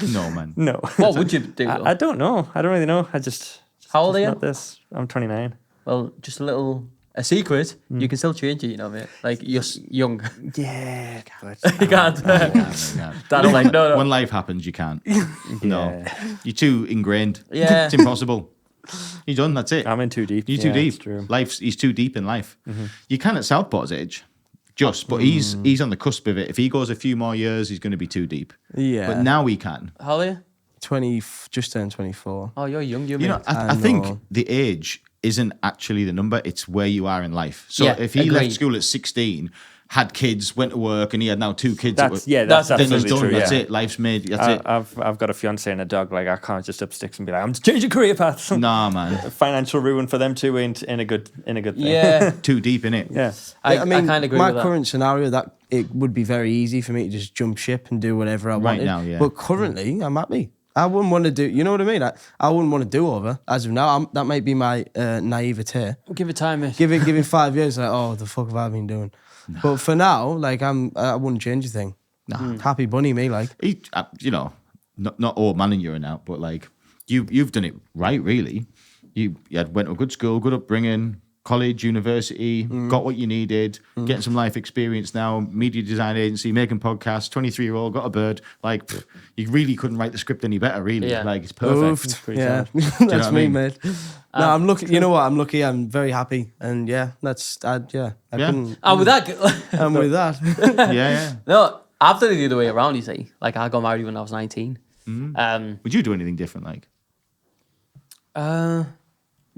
no, man. No. What would you do? though? I don't know. I don't really know. I just. How old are you? Not this. I'm 29. Well, just a secret. You can still change it, you know, mate. Like you're young. Yeah. You can't. Dad's like, no. When life happens, you can't. No. You're too ingrained. Yeah. It's impossible. You're done. That's it. I'm in too deep. You're too Yeah, deep. it's true. He's too deep in life. You can at Southport's age, but he's on the cusp of it. If he goes a few more years, he's going to be too deep. Yeah. But now he can. How old are you? 20, just turned 24. Oh, you're young, You know, I I think know. the age isn't actually the number; it's where you are in life. So Yeah, if he agreed. left school at 16, had kids, went to work, and he had now 2 kids. that That's were- that's Then then he's absolutely done. true. That's yeah. it. Life's made. That's it. I've got a fiance and a dog. Like I can't just up sticks and be like, I'm changing career paths. Nah, man. Financial ruin for them too ain't in a good thing. Yeah, Too deep in it. Yeah. I mean, kind of agree my with that. current scenario, that it would be very easy for me to just jump ship and do whatever I wanted. now, yeah. But currently, I'm happy. I wouldn't want to do, you know what I mean? I wouldn't want to do over as of now. That might be my naivete. Give it time, mate. Give it 5 years, like, oh, the fuck have I been doing? But for now, like, I wouldn't change a thing. Happy bunny, me, like. You know, not all manning you out, but like you've done it right, really. You went to a good school, good upbringing, college, university, got what you needed, getting some life experience now, media design agency, making podcasts, 23-year-old, got a bird. Like, you really couldn't write the script any better, really. Yeah. Like, it's perfect. Oofed. Yeah, what that's I me, mean? mate. No, I'm lucky. You know what? I'm lucky. I'm very happy. And yeah, I couldn't. And with that, And with that, Yeah. no, I've done it the other way around. You see, like I got married when I was 19. Would you do anything different? Like,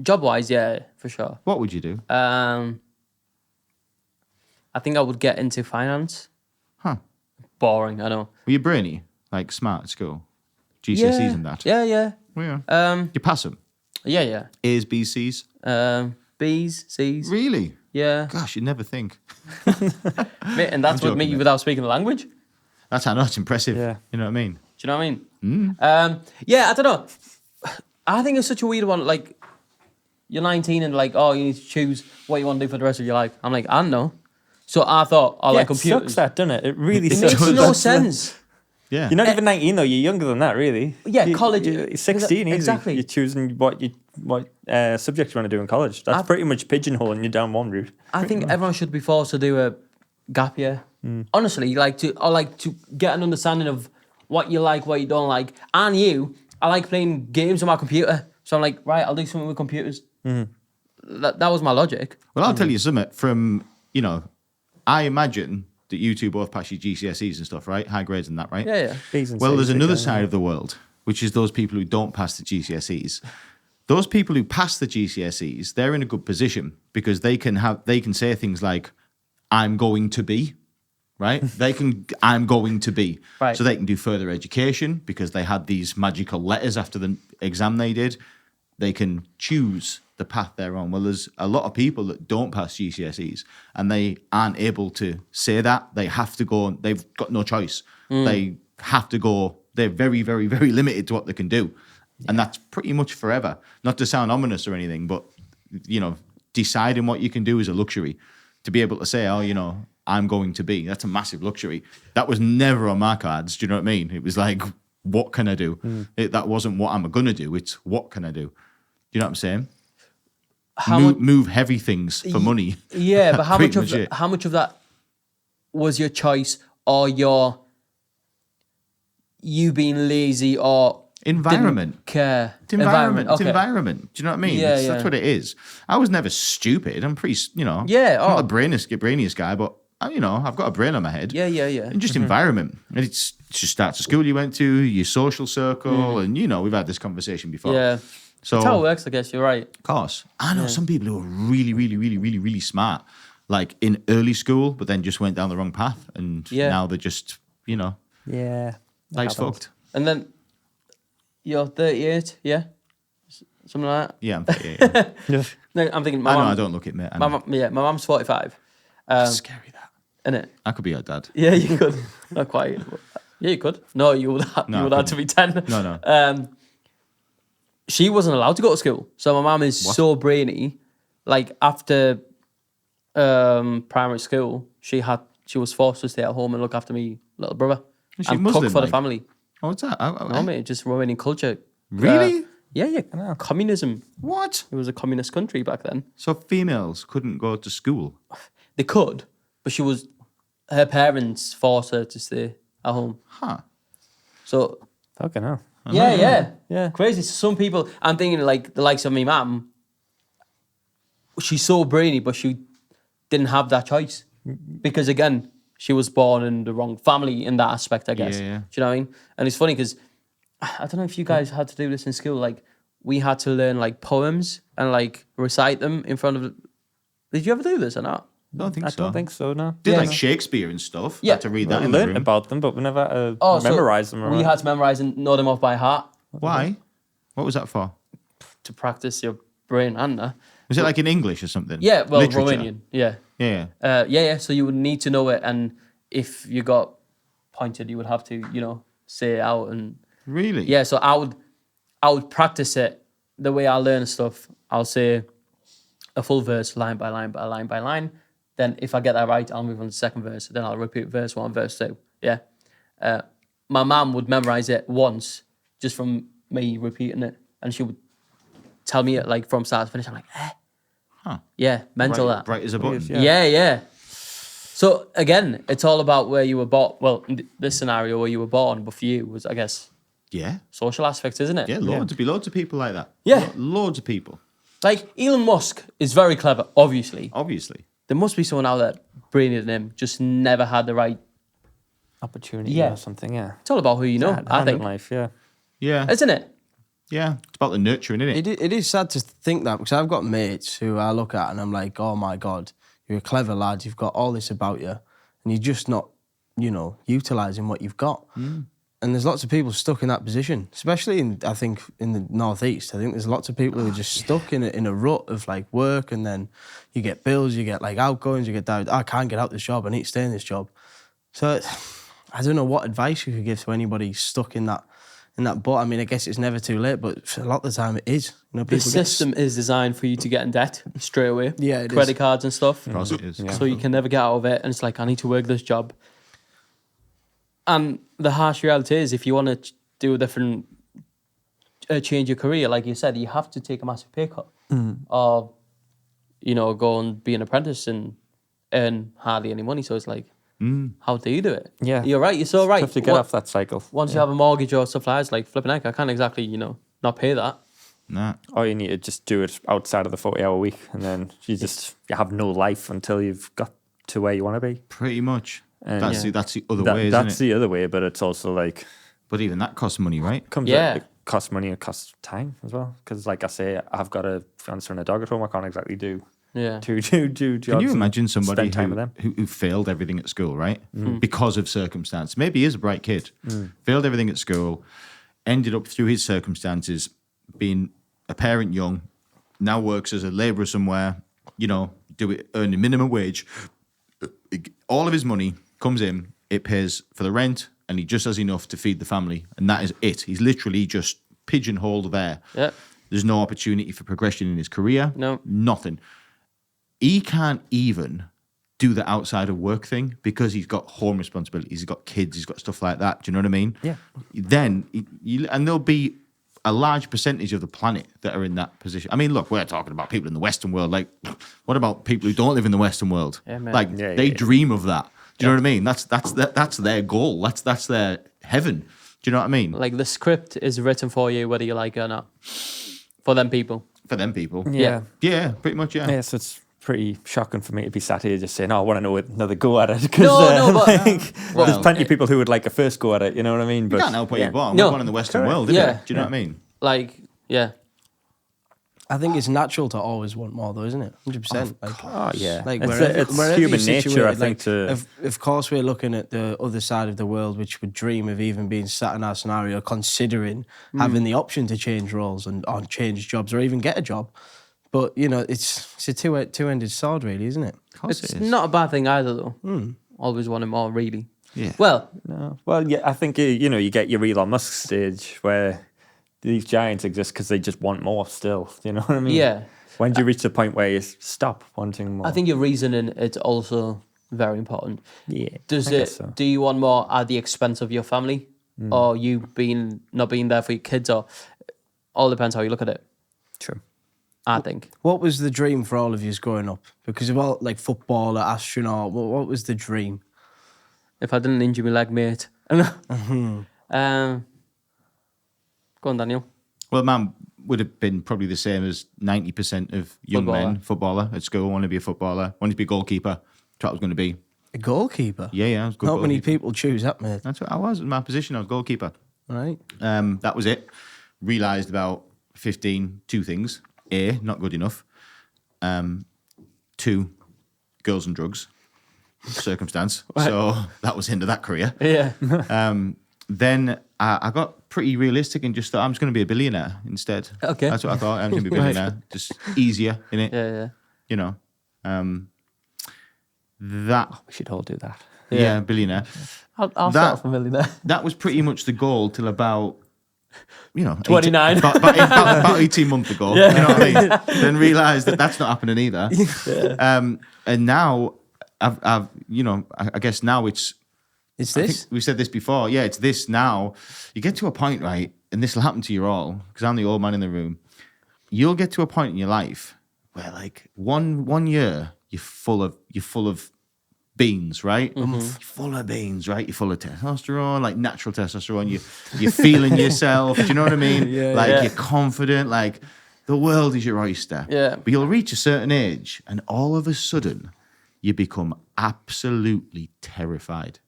Job wise, yeah, for sure. what would you do? I think I would get into finance. Huh. Boring, I know. Were you brainy? Like, smart at school? GCSEs and that? Yeah, yeah. Yeah. You pass them? Yeah. A's, B's, C's? B's, C's. Really? Yeah. Gosh, you'd never think. Mate, and that's with joking, me mate. without speaking the language. Do That's how that's impressive. Yeah. You know what I mean? you know what I mean? Yeah, I don't know. I think it's such a weird one. Like, you're 19 and like, oh, you need to choose what you want to do for the rest of your life. I'm like, I don't know. So I thought, I like it computers. sucks that, doesn't it? It really It sucks. makes no sense. Yeah. You're not even 19 though. You're younger than that, really. Yeah, college- You're 16, easy. Exactly. You're choosing what subject you want to do in college. That's pretty much pigeonholing you down one route. I think everyone should be forced to do a gap year. Honestly, to get an understanding of what you like, what you don't like. And I like playing games on my computer. So I'm like, right, I'll do something with computers. That was my logic. Well, I'll tell you something from, I imagine that you two both pass your GCSEs and stuff, right? High grades and that, right? Yeah. B's and Well, C's, there's another yeah. side of the world, which is those people who don't pass the GCSEs. Those people who pass the GCSEs, they're in a good position because they can say things like, I'm going to be, right? I'm going to be. Right. So they can do further education because they had these magical letters after the exam they did. They can choose the path they're on. Well, there's a lot of people that don't pass GCSEs and they aren't able to say that. They have to go, they've got no choice. They have to go, they're very, very, very limited to what they can do. Yeah. And that's pretty much forever. Not to sound ominous or anything, but, deciding what you can do is a luxury. To be able to say, I'm going to be, that's a massive luxury. That was never on my cards, do you know what I mean? It was like, what can I do? That wasn't what I'm going to do, it's what can I do? Do you know what I'm saying? Move heavy things for money. Yeah, but how Pretty much much it. how much of that was your choice or you being lazy or Environment. didn't care? It's environment. It's Okay. environment. Do you know what I mean? Yeah, That's what it is. I was never stupid. I'm pretty, Yeah, I'm not the brainiest guy, but, I've got a brain on my head. Yeah. And just environment. And it's just starts the school you went to, your social circle, and, we've had this conversation before. Yeah. So, That's how it works, I guess. You're right. of course. I know some people who are really, really, really, really, really smart, like in early school, but then just went down the wrong path. And now they're just, Yeah. life's happens. fucked. And then you're 38, yeah? Something like that? Yeah, I'm 38. Yeah. No, I'm thinking my I know, mum. I don't look it, mate. I My know. mum, my mum's 45. Scary that. Innit? I could be your dad. Yeah, you could. Not quite. Yeah, you could. No, you would have, No, you would I have to be 10. No. She wasn't allowed to go to school. So my mum is so brainy. Like after primary school, she was forced to stay at home and look after me little brother. Is she And Muslim, cook for the like? family. Oh, what's that? No, mate, just Romanian culture. Really? Yeah. Communism. What? It was a communist country back then. So females couldn't go to school? They could, but her parents forced her to stay at home. Huh. So Fucking hell. yeah. Crazy. So some people, I'm thinking like the likes of me mum, she's so brainy, but she didn't have that choice. Because again, she was born in the wrong family in that aspect, I guess. Yeah. Do you know what I mean? And it's funny because I don't know if you guys had to do this in school. Like we had to learn like poems and like recite them in front of. Did you ever do this or not? don't think I so. don't think so, no. Did Yeah. like Shakespeare and stuff. Yeah. Had to read that We in the learned room. about them, but we never Oh, so memorized them. We had to memorize and know them off by heart Why? What was that for? to practice your brain and that. Was it like in English or something? Yeah, well, Literature? Romanian. Yeah. Yeah. Yeah. So you would need to know it, and if you got pointed, you would have to, say it out. And Really? yeah, so I would practice it the way I learn stuff. I'll say a full verse, line by line by line by line. Then if I get that right, I'll move on to the second verse. Then I'll repeat verse 1, verse 2. Yeah. My mum would memorize it once just from me repeating it, and she would tell me it like from start to finish. I'm like, Huh. yeah, mental Bright, that. bright as a button. Yeah. So again, it's all about where you were born. Well, in this scenario where you were born, but for you was, I guess, Yeah. social aspects, isn't it? Yeah, loads of people like that. Yeah. Loads of people. Like Elon Musk is very clever, obviously. Obviously. There must be someone out there brainier than him, just never had the right. opportunity Yeah. or something, yeah. It's all about who you know, I Hand in think. life, yeah. Yeah. Isn't it? Yeah. It's about the nurturing, isn't it? It is sad to think that, because I've got mates who I look at and I'm like, oh my God, you're a clever lad, you've got all this about you, and you're just not, utilising what you've got. And there's lots of people stuck in that position, especially I think in the Northeast. I think there's lots of people who are just stuck in a rut of like work, and then you get bills, you get like outgoings, you get down, I can't get out this job, I need to stay in this job. So I don't know what advice you could give to anybody stuck in that boat. I mean, I guess it's never too late, but a lot of the time it is. The People get system is designed for you to get in debt straight away. Yeah, it Credit is. cards and stuff. Of course it is. So you can never get out of it. And it's like, I need to work this job. And the harsh reality is, if you want to do a different, change your career, like you said, you have to take a massive pay cut. Or, go and be an apprentice and earn hardly any money. So it's like, how do you do it? Yeah. You're right. You're so right. Tough to get off that cycle. Once you have a mortgage or stuff like that, it's like, flipping heck, I can't exactly, not pay that. Nah. Or you need to just do it outside of the 40-hour week, and then you have no life until you've got to where you want to be. Pretty much. And That's yeah. the other way, isn't That's it? the other way, but it's also like But even that costs money, right? Yeah. it costs money and it costs time as well. Because like I say, I've got a fiance and a dog at home. I can't exactly do Yeah. two jobs. Can you and imagine somebody spend time with them? who failed everything at school, right? Because of circumstance. Maybe he is a bright kid. Failed everything at school, ended up through his circumstances being a parent young, now works as a labourer somewhere, earning minimum wage. All of his money comes in, it pays for the rent, and he just has enough to feed the family. And that is it. He's literally just pigeonholed there. Yeah. There's no opportunity for progression in his career. No. Nothing. He can't even do the outside of work thing because he's got home responsibilities, he's got kids, he's got stuff like that. Do you know what I mean? Yeah. Then, and there'll be a large percentage of the planet that are in that position. I mean, look, we're talking about people in the Western world. Like, what about people who don't live in the Western world? Yeah, man. Like, Yeah, they yeah. dream of that. Do you know what I mean? That's their goal. That's their heaven. Do you know what I mean? Like the script is written for you, whether you like it or not. For them people. For them people. Yeah. Yeah, pretty much, yeah. Yeah, so it's pretty shocking for me to be sat here just saying, "Oh, I want to know another go at it." Because No, but- Well, there's plenty of people who would like a first go at it. You know what I mean? You can't help where you're born. No. We're born in the Western Correct. world, isn't Yeah. it? Do you know what I mean? Like, yeah. I think it's natural to always want more, though, isn't it? 100%. Oh yeah, Like it's, wherever human you're nature. I situated, think of course we're looking at the other side of the world, which would dream of even being sat in our scenario, considering having the option to change roles or change jobs or even get a job. But it's a two-ended sword, really, isn't it? Of course It's it is. not a bad thing either, though. Always wanting more, really. Yeah. Well, No. Well, yeah, I think you get your Elon Musk stage where these giants exist because they just want more still. You know what I mean? yeah. When do you reach the point where you stop wanting more? I think your reasoning is also very important. yeah. Does I it? guess so. Do you want more at the expense of your family, or you not being there for your kids, or all depends how you look at it. True. I think. What was the dream for all of you growing up? Because of all, like, footballer, astronaut, what was the dream? If I didn't injure my leg, mate. Go on, Daniel. Well, man would have been probably the same as 90% of young men, footballer at school. Want to be a footballer. Wanted to be a goalkeeper. That's what I was going to be. A goalkeeper? Yeah, I was a good Not many goalkeeper. people choose that, mate. That's what I was in my position. I was goalkeeper. Right? That was it. Realised about 15, two things. A, not good enough. Two, girls and drugs circumstance. So that was into that career. Yeah. Then I got pretty realistic and just thought I'm just going to be a billionaire instead. Okay. That's what I thought. I'm going to be a billionaire. Just easier, innit? Yeah. You know, that. We should all do that. Yeah, billionaire. I'll start off a millionaire. That was pretty much the goal till about, 29. about 18 months ago. You know what I mean? Then realised that that's not happening either. And now, I guess now it's It's I this? think we said this before. Yeah, it's this now. You get to a point, right, and this will happen to you all, because I'm the old man in the room. You'll get to a point in your life where, like, one year you're full of beans, right? You're full of beans, right? You're full of testosterone, like natural testosterone. You're feeling yourself. Do you know what I mean? You're confident. Like, the world is your oyster. Yeah. But you'll reach a certain age, and all of a sudden, you become absolutely terrified.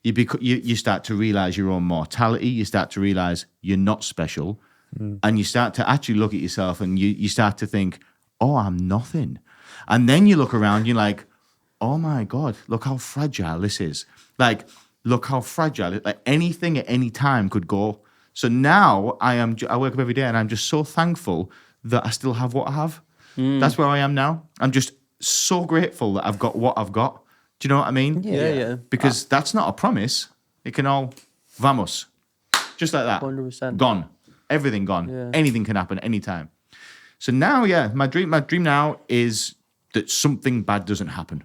You start to realize your own mortality. You start to realize you're not special. And you start to actually look at yourself and you start to think, oh, I'm nothing. And then you look around, you're like, oh my God, look how fragile this is. Like, look how fragile like anything at any time could go. So now I wake up every day and I'm just so thankful that I still have what I have. That's where I am now. I'm just so grateful that I've got what I've got. Do you know what I mean? Yeah. Because that's not a promise. It can all vamos. Just like that. 100%. Gone. Everything gone. Yeah. Anything can happen anytime. So now, my dream now is that something bad doesn't happen.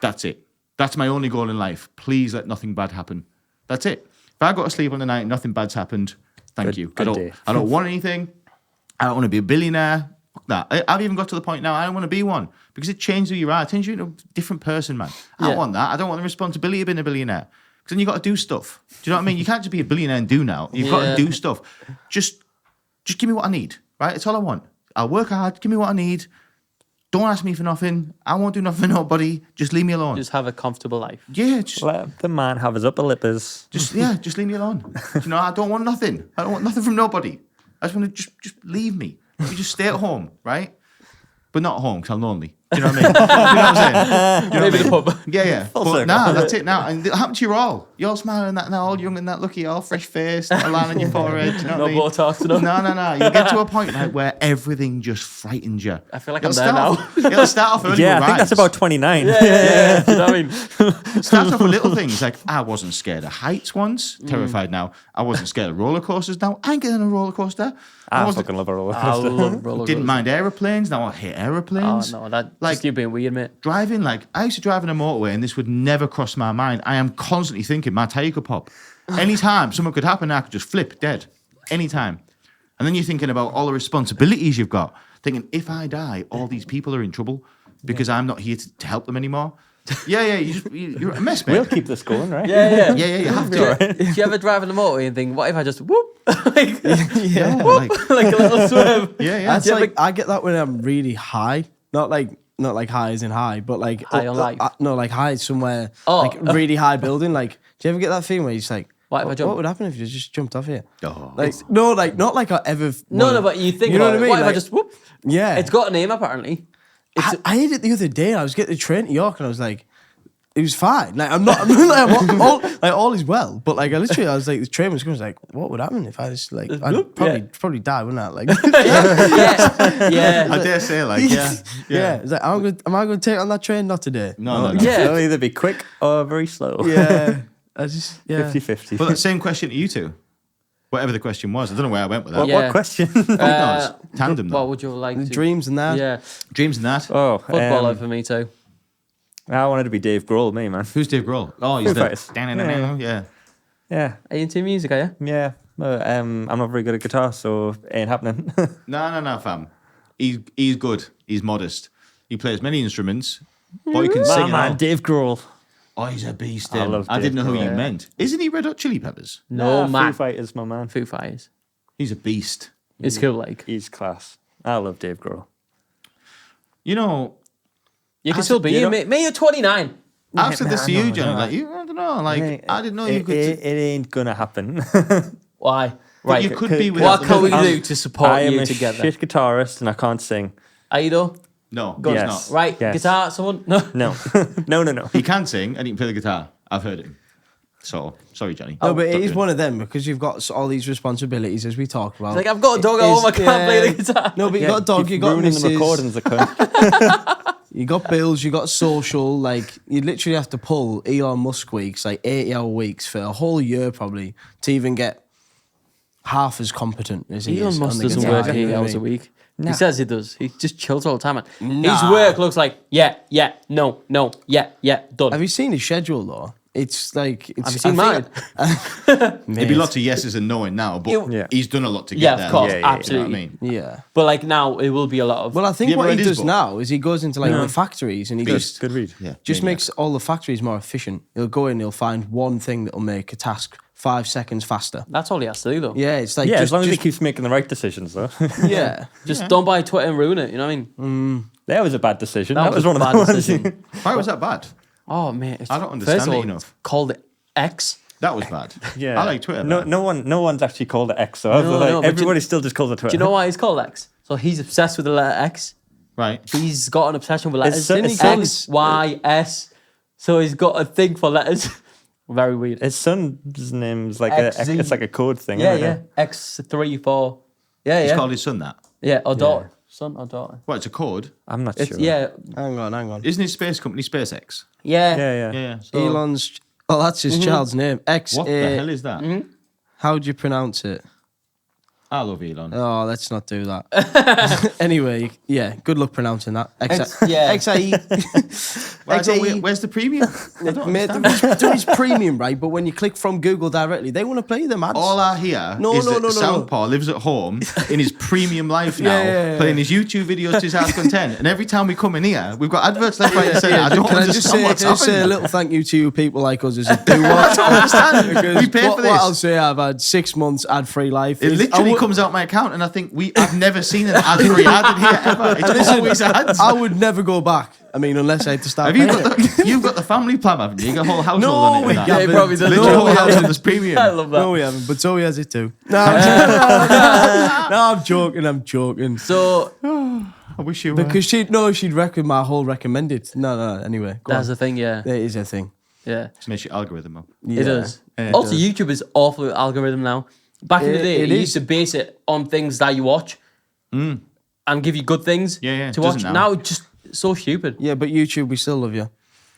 That's it. That's my only goal in life. Please let nothing bad happen. That's it. If I go to sleep on the night and nothing bad's happened, thank you. Good day. I don't want anything. I don't want to be a billionaire. Fuck that. I've even got to the point now I don't want to be one because it changes who you are. It turns you into a different person, man. I don't want that. I don't want the responsibility of being a billionaire. Because then you got to do stuff. Do you know what I mean? You can't just be a billionaire and do now. You've got to do stuff. Just give me what I need, right? It's all I want. I'll work hard. Give me what I need. Don't ask me for nothing. I won't do nothing for nobody. Just leave me alone. Just have a comfortable life. Yeah, just Let the man have his upper lippers. just leave me alone. You know, I don't want nothing. I don't want nothing from nobody. I just want to just leave me. You just stay at home, right? But not at home because I'm lonely. Do you know what I mean? You know what I'm saying? You know Maybe what I mean? the pub. Yeah. Full But circle. nah, that's it now. And it happened to you all. You're all smiling, that now, all young and that lucky, all fresh faced, a line on your forehead. Do you know No what I mean? Botox, no. No. You get to a point like, where everything just frightens you. I feel like It'll I'm there start off- It'll start off early Yeah, with I think that's rides. about 29. Yeah. Do you know what I mean? Starts off with little things like I wasn't scared of heights once, terrified now. I wasn't scared of roller coasters now. I ain't getting on a roller coaster. I wasn't- fucking love a roller I coaster. love roller didn't coasters. mind aeroplanes. Now I hate Oh aeroplanes. no, that Like- just you being weird, mate. Driving, like I used to drive on a motorway, and this would never cross my mind. I am constantly thinking my tire could pop. Anytime something could happen, I could just flip dead. Anytime. And then you're thinking about all the responsibilities you've got. Thinking if I die, all these people are in trouble because I'm not here to help them anymore. Yeah. You're a mess, mate. We'll keep this going, right? Yeah. Yeah. You have to. Do you ever drive in the motorway and think, what if I just whoop? like, Yeah. Like, like a little swim? yeah. That's Do you like ever- I get that when I'm really high. Not like high as in high, but like High on life. No, like high somewhere Oh. like really high building. Like, do you ever get that feeling where you're just like, What if I jump? what would happen if you just jumped off here? Oh. Like, no, like not like I ever. No, but you think You know about what I it. mean? What if I Like- just whoop? Yeah, It's got a name apparently. I had it the other day. I was getting the train to York, and I was like, it was fine. Like I'm all is well. But like I was like, the train was going. I was like, what would happen if I just like? I'd probably die, wouldn't I? Like, Yeah. I dare say, like, yeah. It's like, am I going to take on that train? Not today. No. Yeah. It'll either be quick or very slow. Yeah. I just 50-50. Well, same question to you two. Whatever the question was, I don't know where I went with that. What, Yeah. what question? Tandem, though. What would you like The to? dreams and that. Yeah. Dreams and that. Oh, Footballer for me too. I wanted to be Dave Grohl, me, man. Who's Dave Grohl? Oh, he's Foo the. Fighters. Yeah. Yeah, Are you into music, are you? yeah. I'm not very good at guitar, so it ain't happening. No, fam. He's good. He's modest. He plays many instruments, but he can sing it all. Dave Grohl. Oh, he's a beast. I love I didn't know Dave who you Grohl. meant. Isn't he Red Hot Chili Peppers? No, Foo man. Fighters, my man. Foo Fighters. He's a beast. It's cool, like. He's class. I love Dave Grohl. You know, You can still be you you, know- mate. Mate, you're 29. I've said this to I you, know, Johnny. I know. Like, I don't know. Like, Mate, I didn't know you could. It ain't gonna happen. Why? But Right. you could be without What can we the- do to support I am you a together? shit guitarist and I can't sing. Are you though? No, Go he's Yes. not. Right, Yes. guitar, someone? No. No. He can sing and he can play the guitar. I've heard him. So, sorry, Johnny. No, but it Don't is do one of them because you've got all these responsibilities as we talk about. Like, I've got a dog at home, I can't play the guitar. No, but you got a dog, you got ruining the missus, recordings. I couldn't. you got bills, you got social. Like, you literally have to pull Elon Musk weeks, like 80-hour weeks for a whole year probably to even get half as competent as he Elon is. Musk on the doesn't guitar, work you know 8 what I hours a mean? week. Nah. He says he does. He just chills all the time, man. Nah. His work looks like, yeah, no, yeah, done. Have you seen his schedule though? It's like it's, Have you seen I think- There'd be lots of yeses and no now, but Yeah. he's done a lot to get Yeah, there. of course, You know what absolutely. I mean? Yeah. But like now, it will be a lot of. Well, I think Yeah, what but he it is does both. now is he goes into like the factories and he just Good read. Yeah. just Yeah, makes all the factories more efficient. He'll go in, he'll find one thing that'll make a task 5 seconds faster. that's all he has to do, though. Yeah, it's like Yeah, just, as long as he just, keeps making the right decisions, though. yeah. Just don't buy Twitter and ruin it. You know what I mean? That was a bad decision. That That, was a one of bad the ones. decision. Why was that bad? Oh man, it's, I don't understand first of it all, enough. it's called X. That was bad. Yeah, I like Twitter. No, bad. no one's actually called it X. So No, no, but everybody still just calls it Twitter. Do you know why it's called X? So he's obsessed with the letter X. Right. He's got an obsession with letters. It's X, Y, S. So he's got a thing for letters. Very weird. His son's name's like XZ. it's like a code thing. Yeah, isn't yeah. it? X3, 4. Yeah, He's yeah. called his son that. Yeah, or daughter. Son or daughter. What, it's a code? I'm not It's, sure. yeah. Hang on. Isn't his space company SpaceX? Yeah. yeah. Yeah. So- Elon's. Oh, that's his child's name. X. What the hell is that? How do you pronounce it? I love Elon. Oh, let's not do that. Anyway, yeah, good luck pronouncing that. yeah. Where's the premium? I don't Mate, understand. there is premium, right? But when you click from Google directly, they want to play them ads. All I hear No, is no, that no, no, Southpaw lives at home in his premium life now, Yeah. playing his YouTube videos to his heart's content. And every time we come in here, we've got adverts left, right, and centre. I don't Can I just understand say, what's can I say a happening. little thank you to you people like us as a do what? Because We pay for what this. I'll say, I've had 6 months ad-free life. It literally comes out my account, and I think I've never seen an ad-free ad in here ever. It's always ads. I would never go back. I mean, unless I had to start Have you paying got you've got the family plan, haven't you? You got a whole household No, on it. we and that. haven't. Yeah, he probably does. Literally No, a whole we household haven't. is premium. I love that. No, we haven't, but Zoe has it too. No, I'm joking. I'm joking. So I wish you were. Because she'd recommend my whole recommended. No. Anyway, go that's on. the thing, yeah. That is a thing. Yeah. Just makes your algorithm up. Yeah. It does. Yeah, it Also, does. YouTube is awful with algorithm now. Back in the day, It it is. used to base it on things that you watch and give you good things Yeah, to it watch. doesn't Now now. it's just so stupid. Yeah, but YouTube, we still love you.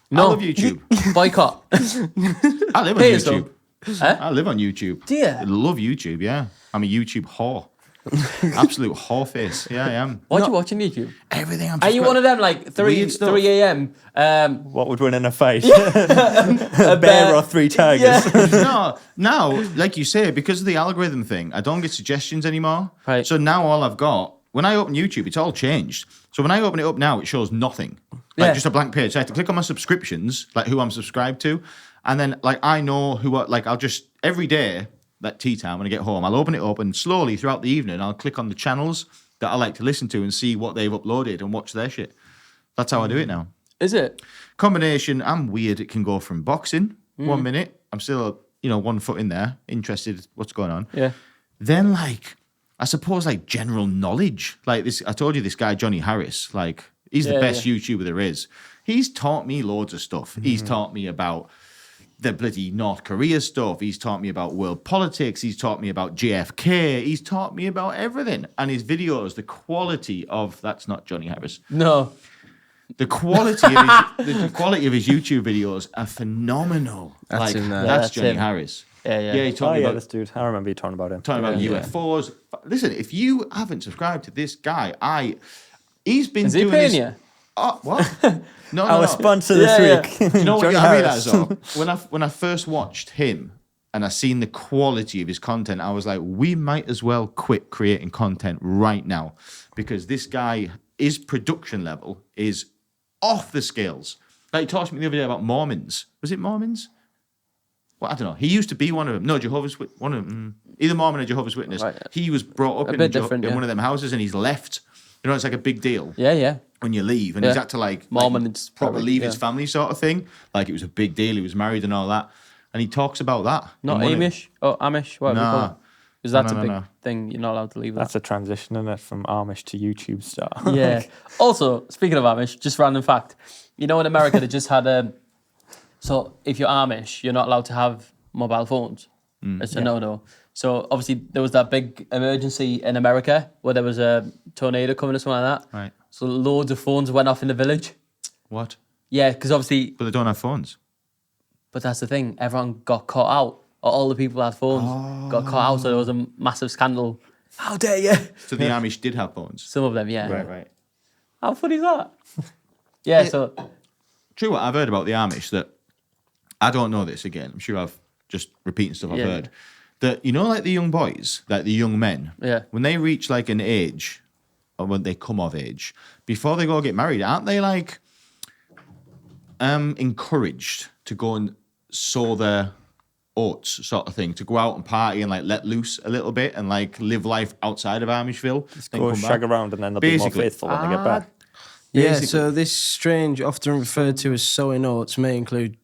No. I love YouTube. Boycott. I live on Pay YouTube. Huh? I live on YouTube. Do you? I love YouTube, yeah. I'm a YouTube whore. Absolute whore face. Yeah, I am. What do you watch on YouTube? Everything I'm Are you one of them like 3 Weird stuff. a.m.? What would win in a fight? a bear or 3 tigers? Yeah. Now, like you say, because of the algorithm thing, I don't get suggestions anymore. Right. So now all I've got, when I open YouTube, it's all changed. So when I open it up now, it shows nothing. Like Yeah. just a blank page. So I have to click on my subscriptions, like who I'm subscribed to. And then like I know who, like I'll just, every day, that tea time when I get home, I'll open it up and slowly throughout the evening, I'll click on the channels that I like to listen to and see what they've uploaded and watch their shit. That's how I do it now. Is it? Combination, I'm weird. It can go from boxing 1 minute. I'm still, 1 foot in there, interested what's going on. Yeah. Then like, I suppose like general knowledge. Like this, I told you this guy, Jonny Harris, like he's the Yeah, best yeah. YouTuber there is. He's taught me loads of stuff. He's taught me about the bloody North Korea stuff. He's taught me about world politics. He's taught me about JFK. He's taught me about everything. And his videos, the quality of, that's not Jonny Harris. No. The quality of the quality of his YouTube videos are phenomenal. That's him there. Yeah, That's that's Jonny him. Harris. Yeah, yeah. Yeah, he taught Oh, me yeah, about this dude. I remember you talking about him. talking about Yeah. UFOs. Listen, if you haven't subscribed to this guy, he's been Is he doing paying this. you? Oh, what? No, Our no. sponsor Yeah, this week. Do you know what Jonny I Harris. realised though? When I first watched him and I seen the quality of his content, I was like, we might as well quit creating content right now because this guy, his production level is off the scales. Like he talked to me the other day about Mormons. Was it Mormons? Well, I don't know. He used to be one of them. No, Jehovah's one of them. Either Mormon or Jehovah's Witness. Right. He was brought up A in, bit different, in yeah. one of them houses and he's left. You know, it's like a big deal Yeah, yeah. when you leave, and he's Yeah. had to like Mormon, like, it's proper probably- leave his yeah. family sort of thing. Like it was a big deal. He was married and all that, and he talks about that. Not in one of- Amish or Amish, whatever you call Nah, it. because that's No, a no, big no. thing. You're not allowed to leave That's that. a transition, isn't it, from Amish to YouTube star? Yeah. Also, speaking of Amish, just random fact. You know, in America, they just had a. So if you're Amish, you're not allowed to have mobile phones. It's a no-no. So obviously there was that big emergency in America where there was a tornado coming or something like that. Right. So loads of phones went off in the village. What? Yeah, because obviously, But they don't have phones. but that's the thing. Everyone got caught out. All the people who had phones got caught out. So there was a massive scandal. How dare you? So the Amish did have phones. Some of them, yeah. Right. How funny is that? Yeah. So True, what I've heard about the Amish that I don't know this again. I'm sure I've just repeating stuff I've Yeah. heard. That you know, like the young boys, like the young men, Yeah. when they reach like an age, or when they come of age, before they go get married, aren't they like encouraged to go and sow their oats, sort of thing, to go out and party and like let loose a little bit and like live life outside of Amishville, then Go come shag back? around and then they'll be more Basically. faithful when they get back. Yeah, Basically. so this strange, often referred to as sowing oats, may include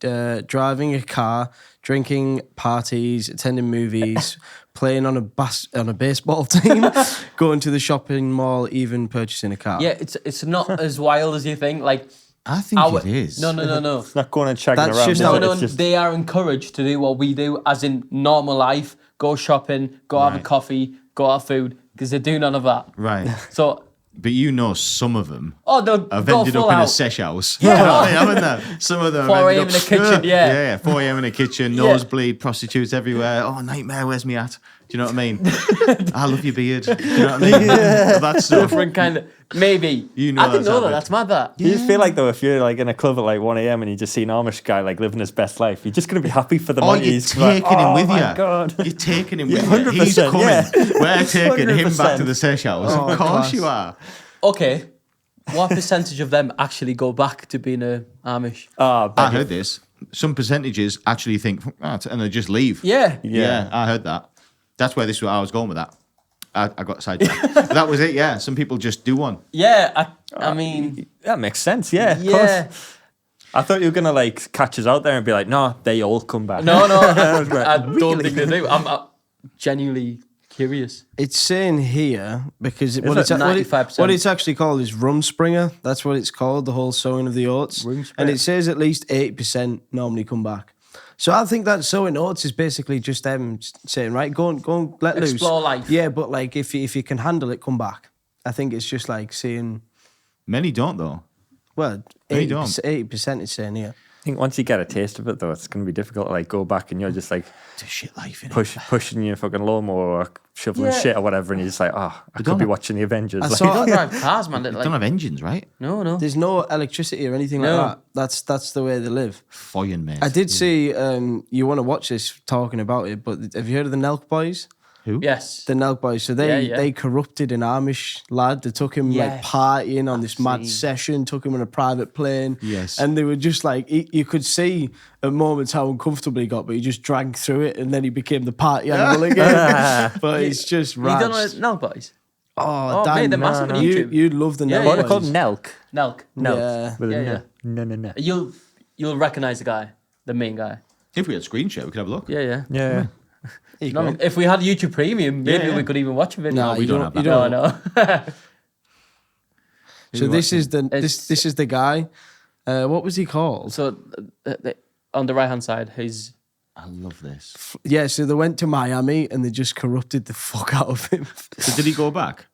driving a car, drinking, parties, attending movies, playing on a baseball team, going to the shopping mall, even purchasing a car. yeah, it's not as wild as you think. Like I think it is. No. It's not going and shagging That's around. just is how it? No, It's just, they are encouraged to do what we do, as in normal life, go shopping, go have a Right. coffee, go have food, because they do none of that. Right. So, But you know some of them they'll have go ended full up in a out. sesh house. Yeah. You know what I mean? Haven't they? Some of them have 4 ended a.m. up in a kitchen, yeah. Yeah, 4 a.m. in a kitchen, Yeah. nosebleed, prostitutes everywhere. Oh, nightmare, where's me hat? Do you know what I mean? I love your beard. Do you know what I mean? That stuff. Different kind of, maybe. You know I didn't that's know that. happened. That's mad. That. You just feel like, though, if you're like in a club at like 1 a.m. and you just see an Amish guy like living his best life, you're just going to be happy for the Oh, money. you're He's like, taking him "Oh with my you. God. You're taking him with Yeah, you. He's 100%, coming. yeah. We're taking him back 100%. to the sesh house. Oh, of course class. you are. Okay. What percentage of them actually go back to being a Amish? Oh, I heard this. Some percentages actually think, and they just leave. Yeah. Yeah, I heard that. That's where this I was going with that. I got sidetracked. But that was it, yeah. Some people just do one. Yeah. I mean, that makes sense. Yeah, of yeah. course. I thought you were gonna like catch us out there and be like, no, they all come back. No, I Really? don't think they do. I'm genuinely curious. It's saying here because it? what 95%? it's actually called is Rumspringer. That's what it's called, the whole sowing of the oats. Rumspringer. And it says at least 80% normally come back. So I think that sowing oats is basically just them saying, right, go and let loose. Explore life. Yeah, but like if you can handle it, come back. I think it's just like saying, Many don't, though. well, They 80% is saying here. I think once you get a taste of it, though, it's gonna be difficult to like go back and you're just like It's a shit life, innit? pushing your fucking lawnmower or shoveling Yeah. shit or whatever, and you're just like, oh, I could be watching the Avengers. I Like, saw- They don't drive cars, man. They don't have engines, right? No. There's no electricity or anything like No. that. That's the way they live. Foying, mate. I did see, you want to watch this talking about it, but have you heard of the Nelk Boys? Who? Yes. The Nelk Boys. So they Yeah. they corrupted an Amish lad. They took him like Yes. partying on this mad seen. session, took him on a private plane. Yes. And they were just like, you could see at moments how uncomfortable he got, but he just drank through it and then he became the party animal again. But it's just You don't know rats. Nelk Boys? Oh, Oh, Dan, mate, they're massive on YouTube. You'd love the Yeah, Nelk yeah. what are they called? Boys. Nelk. Nelk. Nelk. Yeah. With a Yeah, no. You'll recognise the guy, the main guy. If we had screen share, we could have a look. Yeah. Yeah. There you No, go. if we had YouTube Premium, maybe Yeah. we could even watch a video. No, we you don't don't have you that. don't. No. So this is the It's- this is the guy. What was he called? So on the right hand side, he's I love this. Yeah, so they went to Miami and they just corrupted the fuck out of him. So did he go back